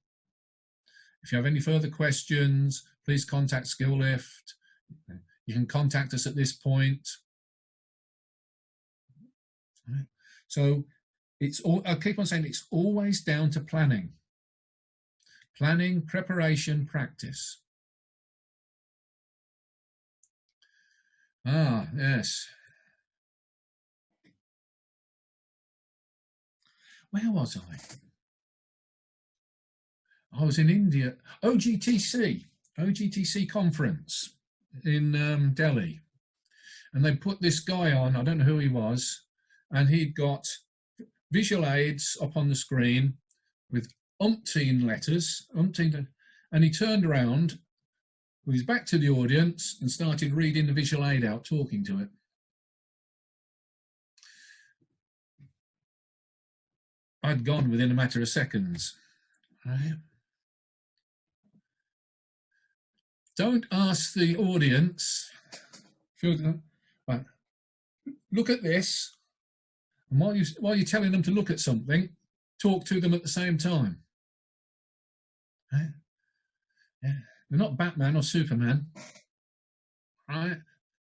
[SPEAKER 1] If you have any further questions, please contact Skilift. You can contact us at this point. So it's all, I'll keep on saying it's always down to planning. Planning, preparation, practice. Ah, yes. Where was I? I was in India. OGTC conference in Delhi. And they put this guy on, I don't know who he was, and he'd got visual aids up on the screen with umpteen letters, and he turned around with his back to the audience and started reading the visual aid out, talking to it. I'd gone within a matter of seconds. Right? Don't ask the audience, right, look at this, and while you're telling them to look at something, talk to them at the same time. Right? Yeah. They're not Batman or Superman, right?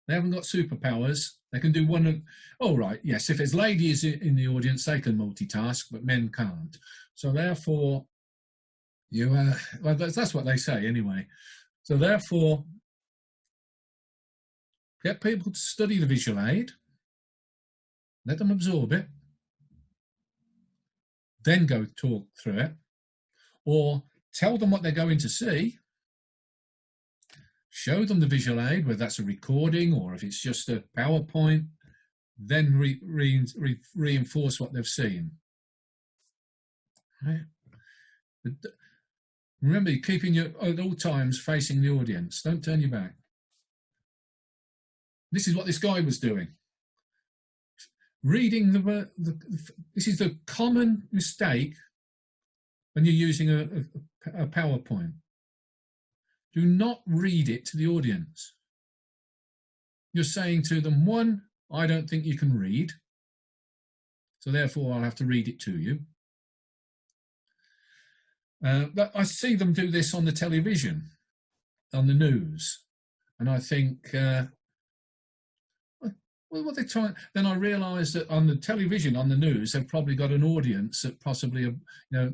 [SPEAKER 1] They haven't got superpowers. They can do one of, oh, right, yes, if there's ladies in the audience, they can multitask, but men can't. So therefore, well, that's what they say anyway. So therefore, get people to study the visual aid, let them absorb it, then go talk through it, or tell them what they're going to see, show them the visual aid, whether that's a recording or if it's just a PowerPoint, then reinforce what they've seen. Right? Remember, keeping your, at all times, facing the audience. Don't turn your back. This is what this guy was doing. Reading this is the common mistake when you're using a PowerPoint. Do not read it to the audience. You're saying to them, one, I don't think you can read, so therefore I'll have to read it to you. But I see them do this on the television, on the news, and I think, well, what they're trying. Then I realise that on the television, on the news, they've probably got an audience that possibly are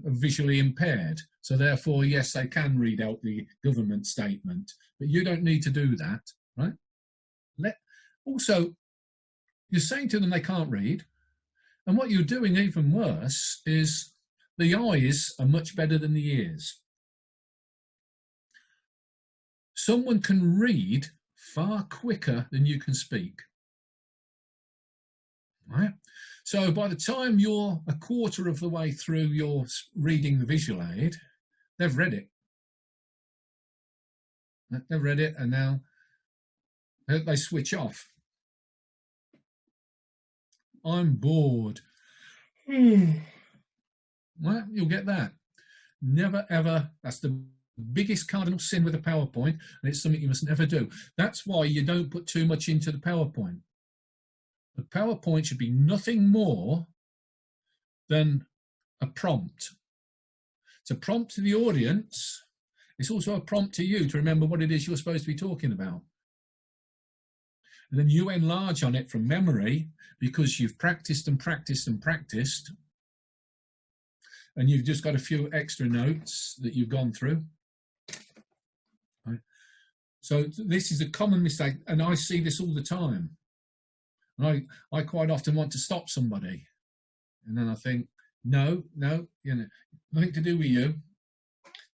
[SPEAKER 1] visually impaired. So therefore, yes, they can read out the government statement, but you don't need to do that, right? Also, you're saying to them they can't read, and what you're doing even worse is the eyes are much better than the ears. Someone can read far quicker than you can speak. Right? So by the time you're a quarter of the way through your reading the visual aid, they've read it. They've read it, and now they switch off. I'm bored. Well, you'll get that. Never ever, that's the biggest cardinal sin with a PowerPoint, and it's something you must never do. That's why you don't put too much into the PowerPoint. The PowerPoint should be nothing more than a prompt. It's a prompt to the audience. It's also a prompt to you to remember what it is you're supposed to be talking about. And then you enlarge on it from memory because you've practiced and practiced and practiced. And you've just got a few extra notes that you've gone through. Right? So this is a common mistake, and I see this all the time. And I quite often want to stop somebody, and then I think, no, nothing to do with you.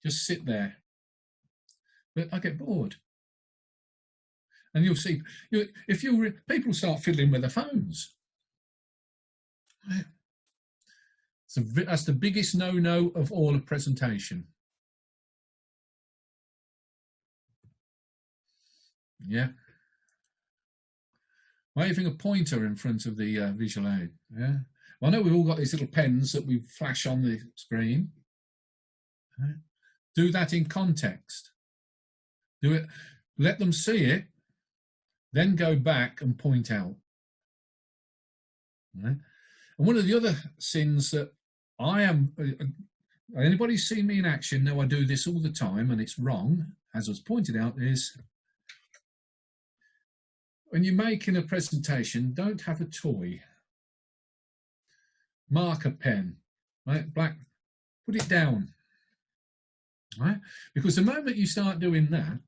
[SPEAKER 1] Just sit there. But I get bored. And you'll see, people start fiddling with their phones. So that's the biggest no-no of all of presentation. Yeah. Waving a pointer in front of the visual aid. Yeah. Well, I know we've all got these little pens that we flash on the screen. Right. Do that in context. Do it. Let them see it. Then go back and point out. Right. And one of the other sins that anybody's seen me in action, know I do this all the time, and it's wrong, as was pointed out, is when you're making a presentation, don't have a toy. Marker pen, right? Black, put it down, right? Because the moment you start doing that,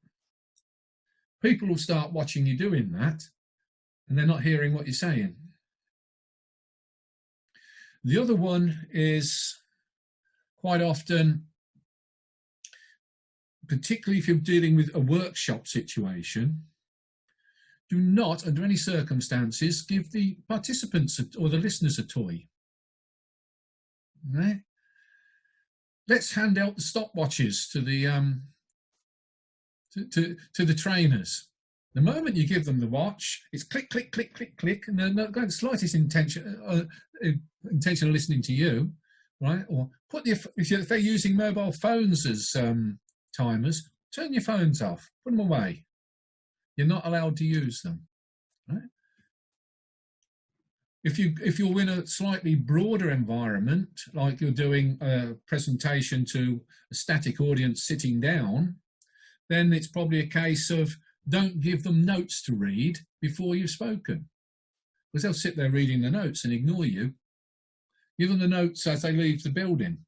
[SPEAKER 1] people will start watching you doing that, and they're not hearing what you're saying. The other one is quite often, particularly if you're dealing with a workshop situation, do not, under any circumstances, give the participants or the listeners a toy. Right? Let's hand out the stopwatches to the to the trainers. The moment you give them the watch, it's click, click, click, click, click, and they're not got the slightest intention of listening to you, right? Or if they're using mobile phones as timers, turn your phones off, put them away. You're not allowed to use them, right? If you're in a slightly broader environment, like you're doing a presentation to a static audience sitting down, then it's probably a case of don't give them notes to read before you've spoken, because they'll sit there reading the notes and ignore you. Give them the notes as they leave the building.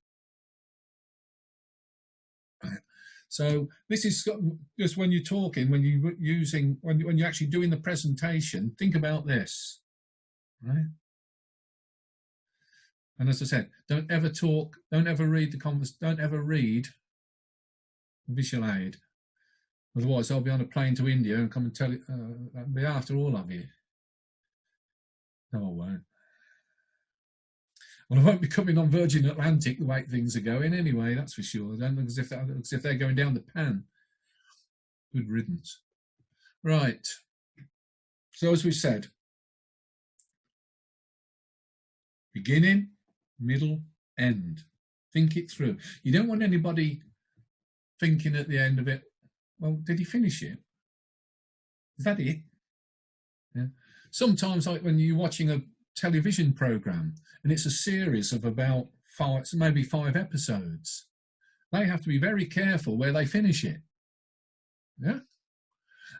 [SPEAKER 1] So this is just when you're talking, when you're actually doing the presentation, think about this, right? And as I said, don't ever talk, don't ever read don't ever read the visual aid. Otherwise, I'll be on a plane to India and come and tell you, I'll be after all of you. No, I won't. Well, I won't be coming on Virgin Atlantic the way things are going anyway, that's for sure. Don't look as if they're going down the pan. Good riddance. Right. So as we said, beginning, middle, end. Think it through. You don't want anybody thinking at the end of it, well, did he finish it? Is that it? Yeah. Sometimes, like when you're watching a television program and it's a series of about maybe five episodes, They have to be very careful where they finish it. Yeah?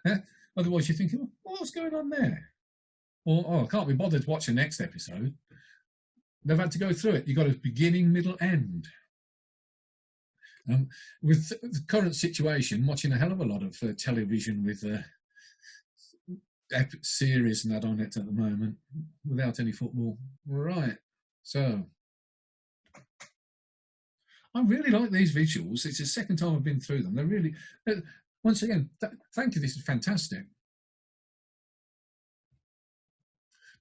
[SPEAKER 1] Yeah? Otherwise you're thinking, well, what's going on there? Or, oh, I can't be bothered to watch the next episode. They've had to go through it. You've got a beginning, middle, end. With the current situation, watching a hell of a lot of television with epic series and that on it at the moment, without any football. Right. So, I really like these visuals. It's the second time I've been through them. They're really, once again, thank you. This is fantastic.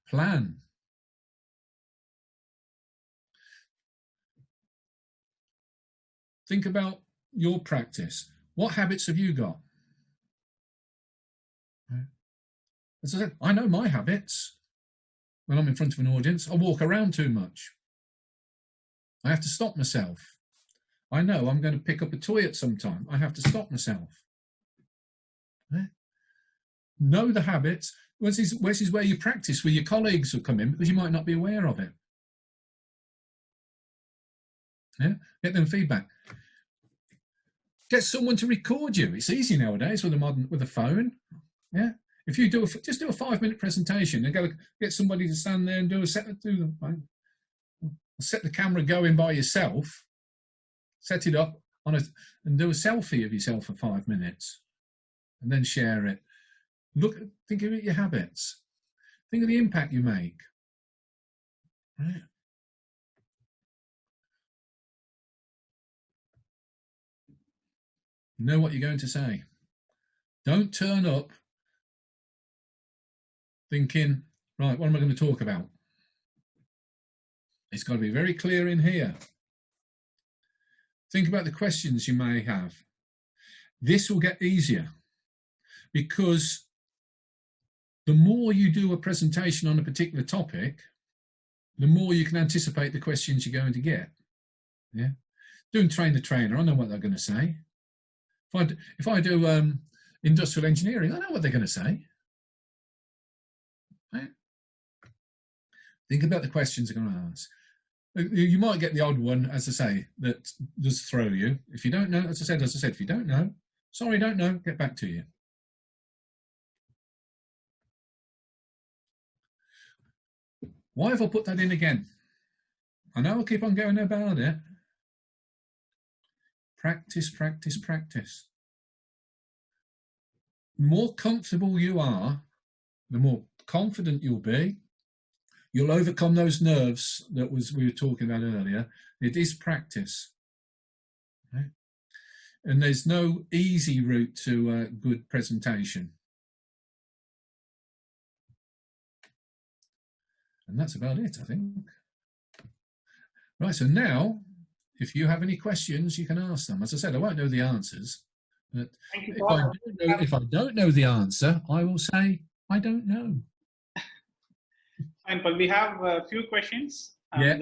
[SPEAKER 1] Plan. Think about your practice. What habits have you got? As I said, I know my habits. When I'm in front of an audience, I walk around too much. I have to stop myself. I know I'm going to pick up a toy at some time. I have to stop myself. Know the habits. This is where you practice with your colleagues who come in, because you might not be aware of it. Yeah? Get them feedback. Get someone to record you. It's easy nowadays with a phone. Yeah. If you just do a 5-minute presentation and get somebody to stand there and set the camera going by yourself, set it up and do a selfie of yourself for 5 minutes, and then share it. Think about your habits. Think of the impact you make. Right. Know what you're going to say. Don't turn up thinking, right, what am I going to talk about? It's got to be very clear in here. Think about the questions you may have. This will get easier because the more you do a presentation on a particular topic, the more you can anticipate the questions you're going to get. Yeah, doing train the trainer, I know what they're going to say. If I do industrial engineering, I know what they're going to say. Right? Think about the questions they're going to ask. You might get the odd one, as I say, that does throw you. If you don't know, as I said, if you don't know, sorry, don't know, get back to you. Why have I put that in again? I know I'll keep on going about it. Practice, practice, practice. The more comfortable you are, the more confident you'll be. You'll overcome those nerves that we were talking about earlier. It is practice. Okay? And there's no easy route to a good presentation. And that's about it, I think. Right, so now, if you have any questions, you can ask them. As I said, I won't know the answers, but if I don't know the answer, I will say, I don't know.
[SPEAKER 2] Fine, but we have a few questions.
[SPEAKER 1] Yeah.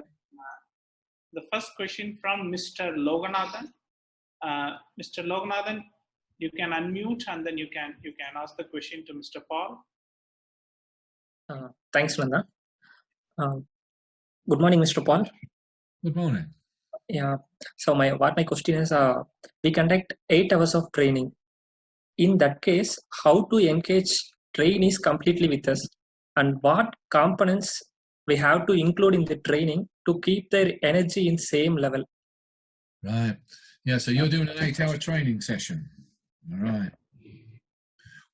[SPEAKER 2] The first question from Mr. Loganathan. Mr. Loganathan, you can unmute and then you can ask the question to Mr. Paul.
[SPEAKER 5] Thanks, Nanda. Good morning, Mr. Paul.
[SPEAKER 1] Good morning.
[SPEAKER 5] Yeah. So my question is, we conduct 8 hours of training. In that case, how to engage trainees completely with us, and what components we have to include in the training to keep their energy in same level?
[SPEAKER 1] Right. Yeah. So you're doing an 8-hour training session. All right.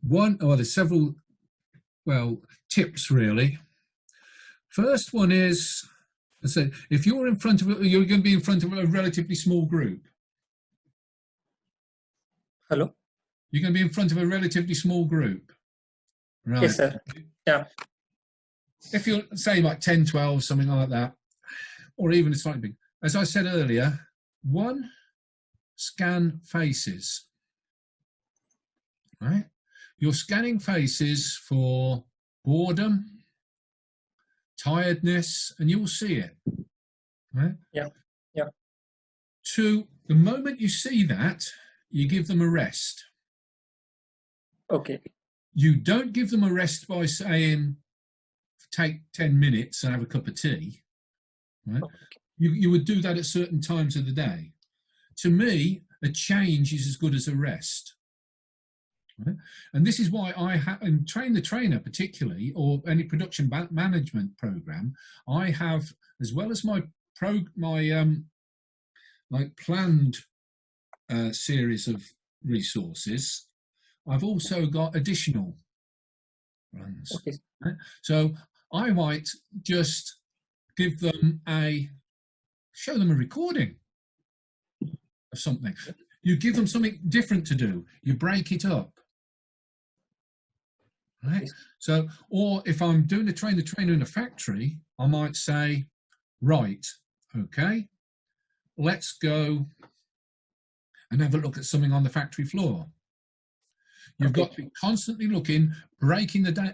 [SPEAKER 1] There's several, tips really. First one is, I said, if you're going to be in front of a relatively small group.
[SPEAKER 5] Hello?
[SPEAKER 1] You're going to be in front of a relatively small group. Right.
[SPEAKER 5] Yes, sir. Yeah.
[SPEAKER 1] If you're, say, like 10, 12, something like that, or even a slightly big, as I said earlier, 1, scan faces. Right? You're scanning faces for boredom, tiredness, and you'll see it. Right?
[SPEAKER 5] Yeah. Yeah.
[SPEAKER 1] 2, the moment you see that, you give them a rest.
[SPEAKER 5] Okay.
[SPEAKER 1] You don't give them a rest by saying, take 10 minutes and have a cup of tea. Right? Okay. You would do that at certain times of the day. to me, a change is as good as a rest. Right? And this is why I have, in Train the Trainer particularly, or any production management program, I have, as well as my like planned series of resources, I've also got additional runs.
[SPEAKER 5] Okay.
[SPEAKER 1] Right? So I might just give them show them a recording of something. You give them something different to do. You break it up. Right? So, or if I'm doing a Train the Trainer in a factory, I might say, right, okay, let's go and have a look at something on the factory floor. You've got to be constantly looking, breaking the day.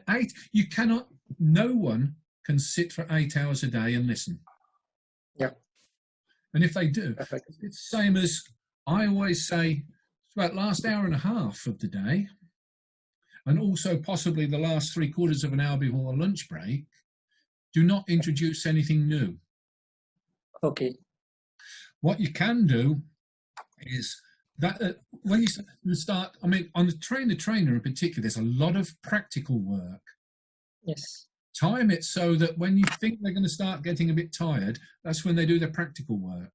[SPEAKER 1] No one can sit for 8 hours a day and listen.
[SPEAKER 5] Yeah.
[SPEAKER 1] And if they do,
[SPEAKER 5] Perfect.
[SPEAKER 1] it's the same as I always say, it's about last hour and a half of the day, and also possibly the last 3/4 of an hour before a lunch break, do not introduce anything new.
[SPEAKER 5] Okay.
[SPEAKER 1] What you can do is that when you start, I mean, on the Train the Trainer in particular, there's a lot of practical work.
[SPEAKER 5] Yes.
[SPEAKER 1] Time it so that when you think they're going to start getting a bit tired, that's when they do their practical work.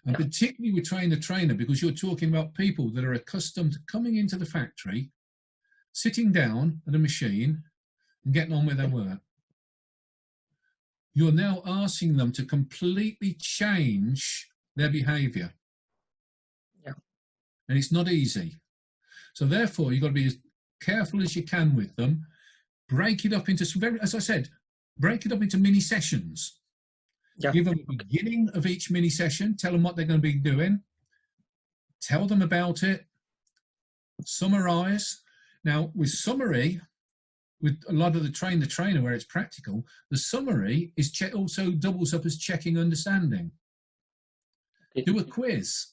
[SPEAKER 1] And particularly with Train the Trainer, because you're talking about people that are accustomed to coming into the factory, sitting down at a machine and getting on with their work. You're now asking them to completely change their behavior.
[SPEAKER 5] Yeah.
[SPEAKER 1] And it's not easy. So therefore, you've got to be as careful as you can with them. Break it up into some as I said, break it up into mini sessions.
[SPEAKER 5] Yeah.
[SPEAKER 1] Give them the beginning of each mini session, tell them what they're going to be doing, tell them about it, summarize. Now, with summary, with a lot of the Train the Trainer where it's practical, the summary is also doubles up as checking understanding.
[SPEAKER 5] Okay.
[SPEAKER 1] Do a quiz.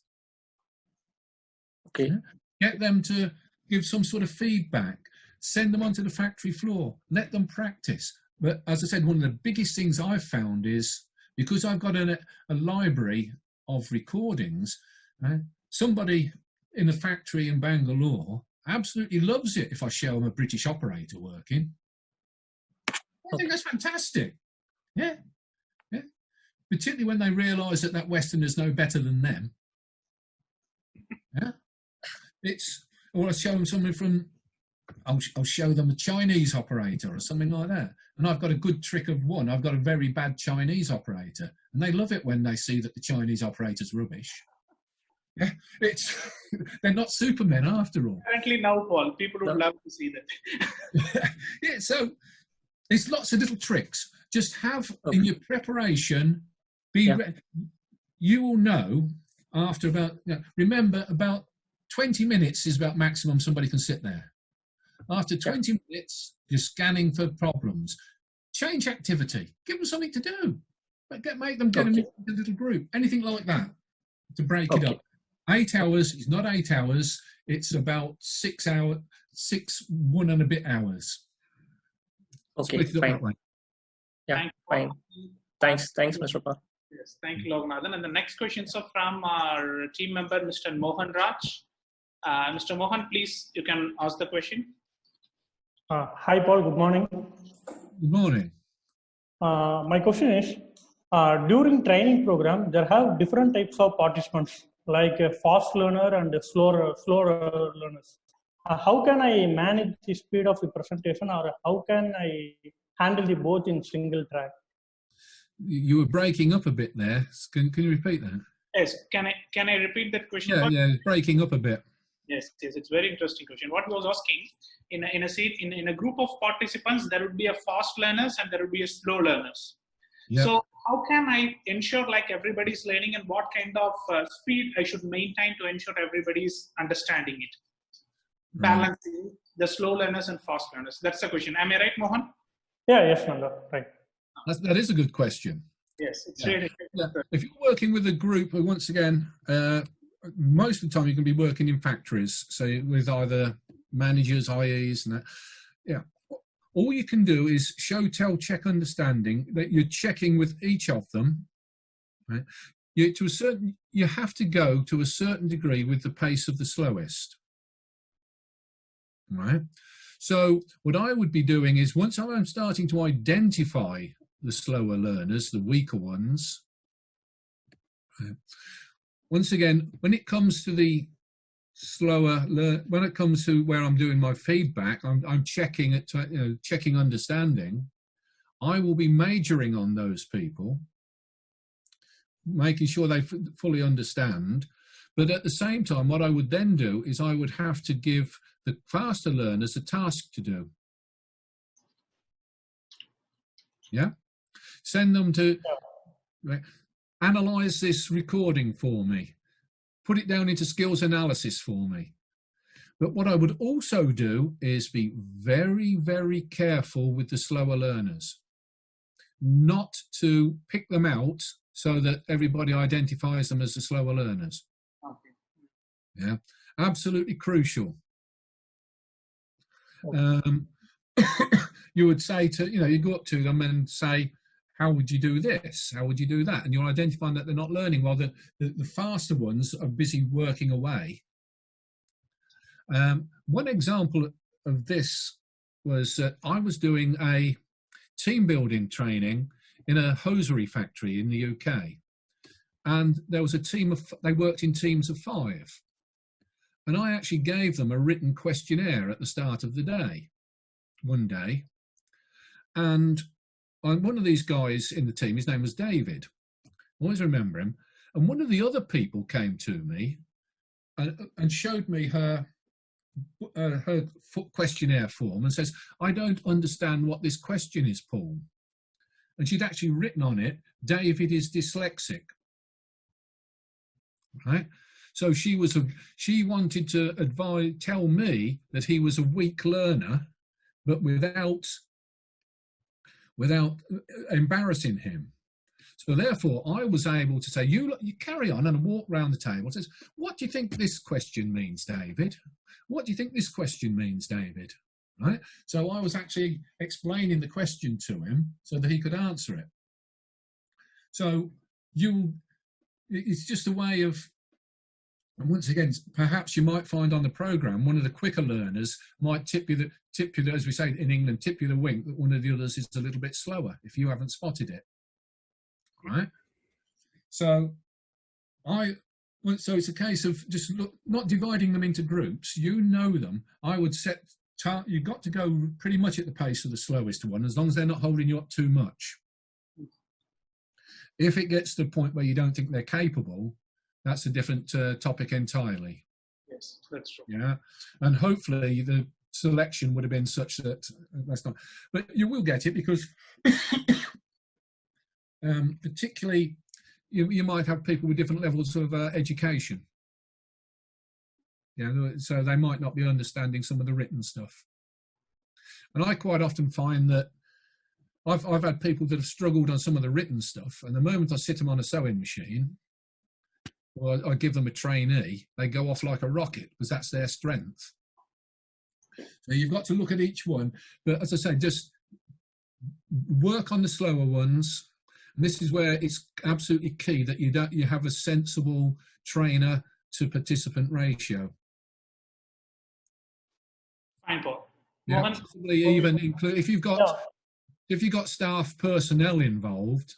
[SPEAKER 5] Okay.
[SPEAKER 1] Get them to give some sort of feedback. Send them onto the factory floor. Let them practice. But as I said, one of the biggest things I've found is, because I've got a library of recordings, somebody in a factory in Bangalore absolutely loves it if I show them a British operator working. I think that's fantastic. Yeah. Yeah. Particularly when they realise that Westerner's no better than them. Yeah. Or I show them something from, I'll show them a Chinese operator or something like that. And I've got a good trick of one. I've got a very bad Chinese operator. And they love it when they see that the Chinese operator's rubbish. Yeah, they're not supermen after all.
[SPEAKER 2] Apparently now, Paul, people would love to see that.
[SPEAKER 1] Yeah, so there's lots of little tricks. Just have in your preparation, you will know after about, remember, about 20 minutes is about maximum somebody can sit there. After 20 minutes, you're scanning for problems. Change activity. Give them something to do. Make them get into a little group. Anything like that to break it up. 8 hours is not 8 hours. It's about 6 hours, 1 and a bit hours.
[SPEAKER 5] Okay, fine. Yeah, fine. Thanks, Mr. Paul.
[SPEAKER 2] Yes, thank you, Loganathan. And the next question is from our team member, Mr. Mohan Raj. Mr. Mohan, please, you can ask the question.
[SPEAKER 6] Hi, Paul. Good morning.
[SPEAKER 1] Good morning.
[SPEAKER 6] My question is, during training program, there have different types of participants, like a fast learner and a slower learners. How can I manage the speed of the presentation, or how can I handle the both in single track?
[SPEAKER 1] You were breaking up a bit there. Can you repeat that?
[SPEAKER 2] Yes. Can I repeat that question?
[SPEAKER 1] Yeah, breaking up a bit.
[SPEAKER 2] Yes, it's very interesting question. What he was asking, in a group of participants, there would be a fast learners and there would be a slow learners. Yep. So how can I ensure like everybody's learning, and what kind of speed I should maintain to ensure everybody's understanding it? Balancing the slow learners and fast learners. That's the question. Am I right, Mohan?
[SPEAKER 6] Yeah, yes, Nanda, right.
[SPEAKER 1] That is a good question.
[SPEAKER 2] Yes, it's really good.
[SPEAKER 1] If you're working with a group, once again, most of the time you can be working in factories, so with either managers, IEs, and that. Yeah. All you can do is show, tell, check, understanding, that you're checking with each of them. Right? you have to go to a certain degree with the pace of the slowest, right? So what I would be doing is, once I'm starting to identify the slower learners, the weaker ones, once again, when it comes to the when it comes to where I'm doing my feedback, I'm checking it, checking understanding. I will be majoring on those people, making sure they fully understand. But at the same time, what I would then do is I would have to give the faster learners a task to do. Yeah, send them to analyze this recording for me. Put it down into skills analysis for me. But what I would also do is be very, very careful with the slower learners, not to pick them out so that everybody identifies them as the slower learners.
[SPEAKER 2] Okay.
[SPEAKER 1] Yeah, absolutely crucial. You would say to, you go up to them and say, how would you do this? How would you do that? And you're identifying that they're not learning while the faster ones are busy working away. One example of this was I was doing a team building training in a hosiery factory in the UK. And there was a team of, they worked in teams of 5. And I actually gave them a written questionnaire at the start of the day, one day. And one of these guys in the team, his name was David. I always remember him. And one of the other people came to me and showed me her questionnaire form and says, I don't understand what this question is, Paul. And she'd actually written on it, David is dyslexic. Right? So she wanted to tell me that he was a weak learner, but without embarrassing him. So therefore, I was able to say, you carry on, and walk around the table and says, what do you think this question means, David? What do you think this question means, David? Right? So I was actually explaining the question to him so that he could answer it. So it's just a way of, and once again, perhaps you might find on the program, one of the quicker learners might tip you, as we say in England, tip you the wink that one of the others is a little bit slower if you haven't spotted it. Right? So it's a case of just not dividing them into groups. You know them. I would you've got to go pretty much at the pace of the slowest one, as long as they're not holding you up too much. If it gets to the point where you don't think they're capable, that's a different topic entirely.
[SPEAKER 2] Yes, that's true. Yeah,
[SPEAKER 1] and hopefully the selection would have been such that that's not. But you will get it because, particularly, you might have people with different levels of education. So they might not be understanding some of the written stuff. And I quite often find that I've had people that have struggled on some of the written stuff, and the moment I sit them on a sewing machine, or I give them a trainee, they go off like a rocket because that's their strength. So you've got to look at each one. But as I say, just work on the slower ones. And this is where it's absolutely key that you have a sensible trainer to participant ratio.
[SPEAKER 2] Fine, Paul.
[SPEAKER 1] Yeah, possibly even include if you've got staff personnel involved,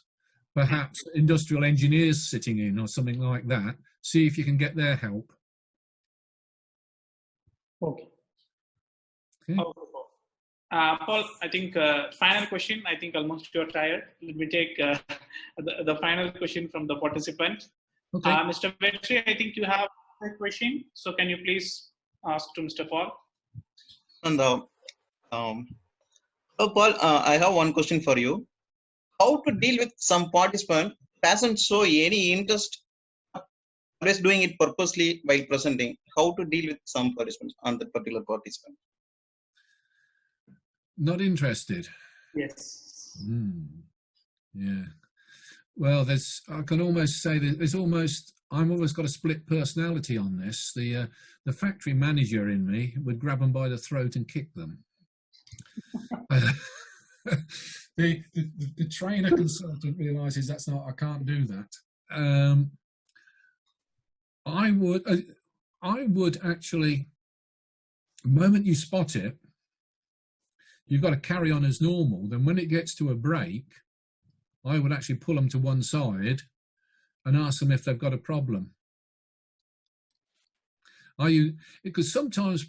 [SPEAKER 1] perhaps industrial engineers sitting in or something like that. See if you can get their help.
[SPEAKER 6] Okay.
[SPEAKER 2] Paul, I think final question. I think almost you're tired. Let me take the final question from the participant.
[SPEAKER 3] Okay.
[SPEAKER 2] Mr. Vetri, I think you have a question. So can you please ask to Mr. Paul?
[SPEAKER 3] And Paul, I have one question for you. How to deal with some participant doesn't show any interest, always doing it purposely while presenting? How to deal with some participants on that particular participant?
[SPEAKER 1] Not interested.
[SPEAKER 2] Yes.
[SPEAKER 1] Yeah. Well, I can almost say that I've always got a split personality on this. The factory manager in me would grab them by the throat and kick them. The trainer consultant realizes I can't do that. I would actually, the moment you spot it, you've got to carry on as normal. Then when it gets to a break, I would actually pull them to one side and ask them if they've got a problem. Because sometimes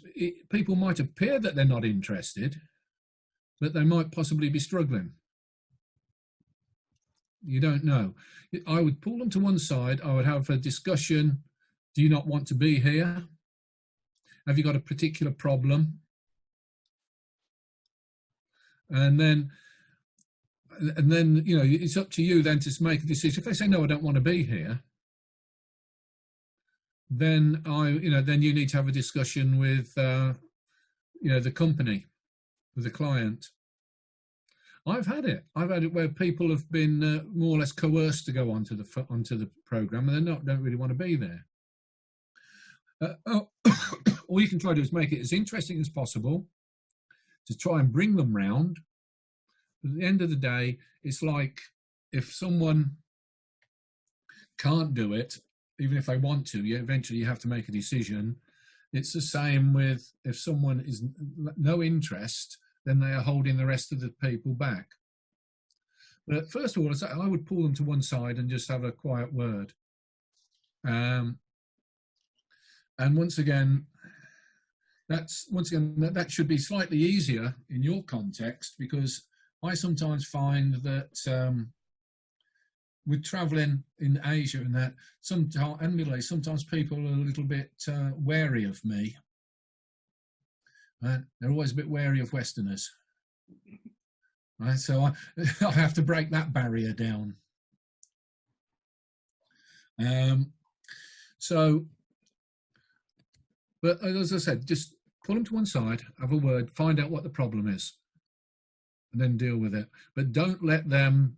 [SPEAKER 1] people might appear that they're not interested, but they might possibly be struggling. You don't know. I would pull them to one side. I would have a discussion. Do you not want to be here? Have you got a particular problem? And then, you know, it's up to you then to make a decision. If they say, no, I don't want to be here, then then you need to have a discussion with, the company, with the client. I've had it where people have been more or less coerced to go onto the program, and they don't really want to be there. All you can try to do is make it as interesting as possible to try and bring them round. But at the end of the day, it's like if someone can't do it, even if they want to, eventually you have to make a decision. It's the same with if someone is no interest, then they are holding the rest of the people back. But first of all, I would pull them to one side and just have a quiet word. And once again, that should be slightly easier in your context, because I sometimes find that with traveling in Asia and that, and Middle East, sometimes people are a little bit wary of me. They're always a bit wary of Westerners. Right? So I have to break that barrier down. But as I said, just pull them to one side, have a word, find out what the problem is, and then deal with it. But don't let them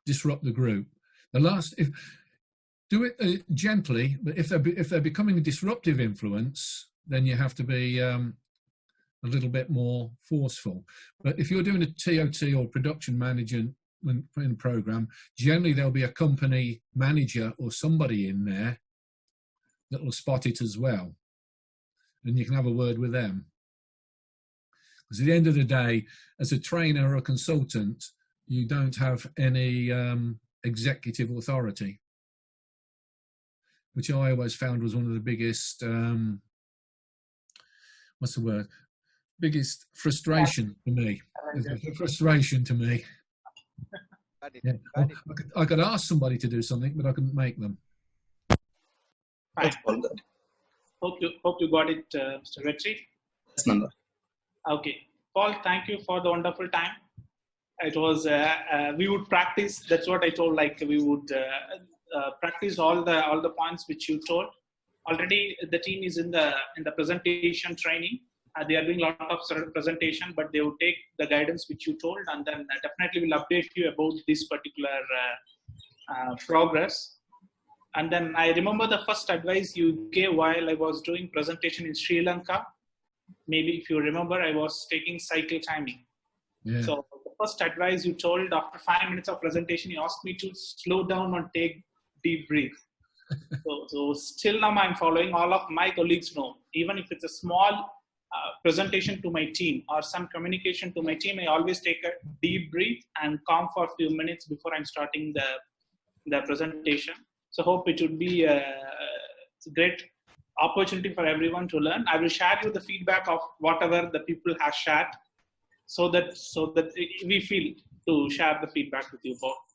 [SPEAKER 1] disrupt the group. Do it gently, but if they're becoming a disruptive influence, then you have to be a little bit more forceful. But if you're doing a TOT or production management in a program, generally there'll be a company manager or somebody in there that will spot it as well, and you can have a word with them. Because at the end of the day, as a trainer or a consultant, you don't have any executive authority, which I always found was one of the biggest, biggest frustration to me. Frustration to me. Yeah. I could ask somebody to do something, but I couldn't make them.
[SPEAKER 2] Right. Hope you got it, Mr. Retri.
[SPEAKER 3] Yes, Nanda.
[SPEAKER 2] Okay, Paul, thank you for the wonderful time. It was we would practice. That's what I told. Like we would practice all the points which you told. Already the team is in the presentation training. They are doing a lot of presentation, but they will take the guidance which you told, and then definitely will update you about this particular progress. And then I remember the first advice you gave while I was doing presentation in Sri Lanka. Maybe if you remember, I was taking cycle timing. Yeah. So the first advice you told, after 5 minutes of presentation, you asked me to slow down and take deep breath. so still now I'm following. All of my colleagues know, even if it's a small presentation to my team or some communication to my team, I always take a deep breath and calm for a few minutes before I'm starting the presentation. So hope it would be a great opportunity for everyone to learn. I will share you the feedback of whatever the people have shared, so that we feel to share the feedback with you both.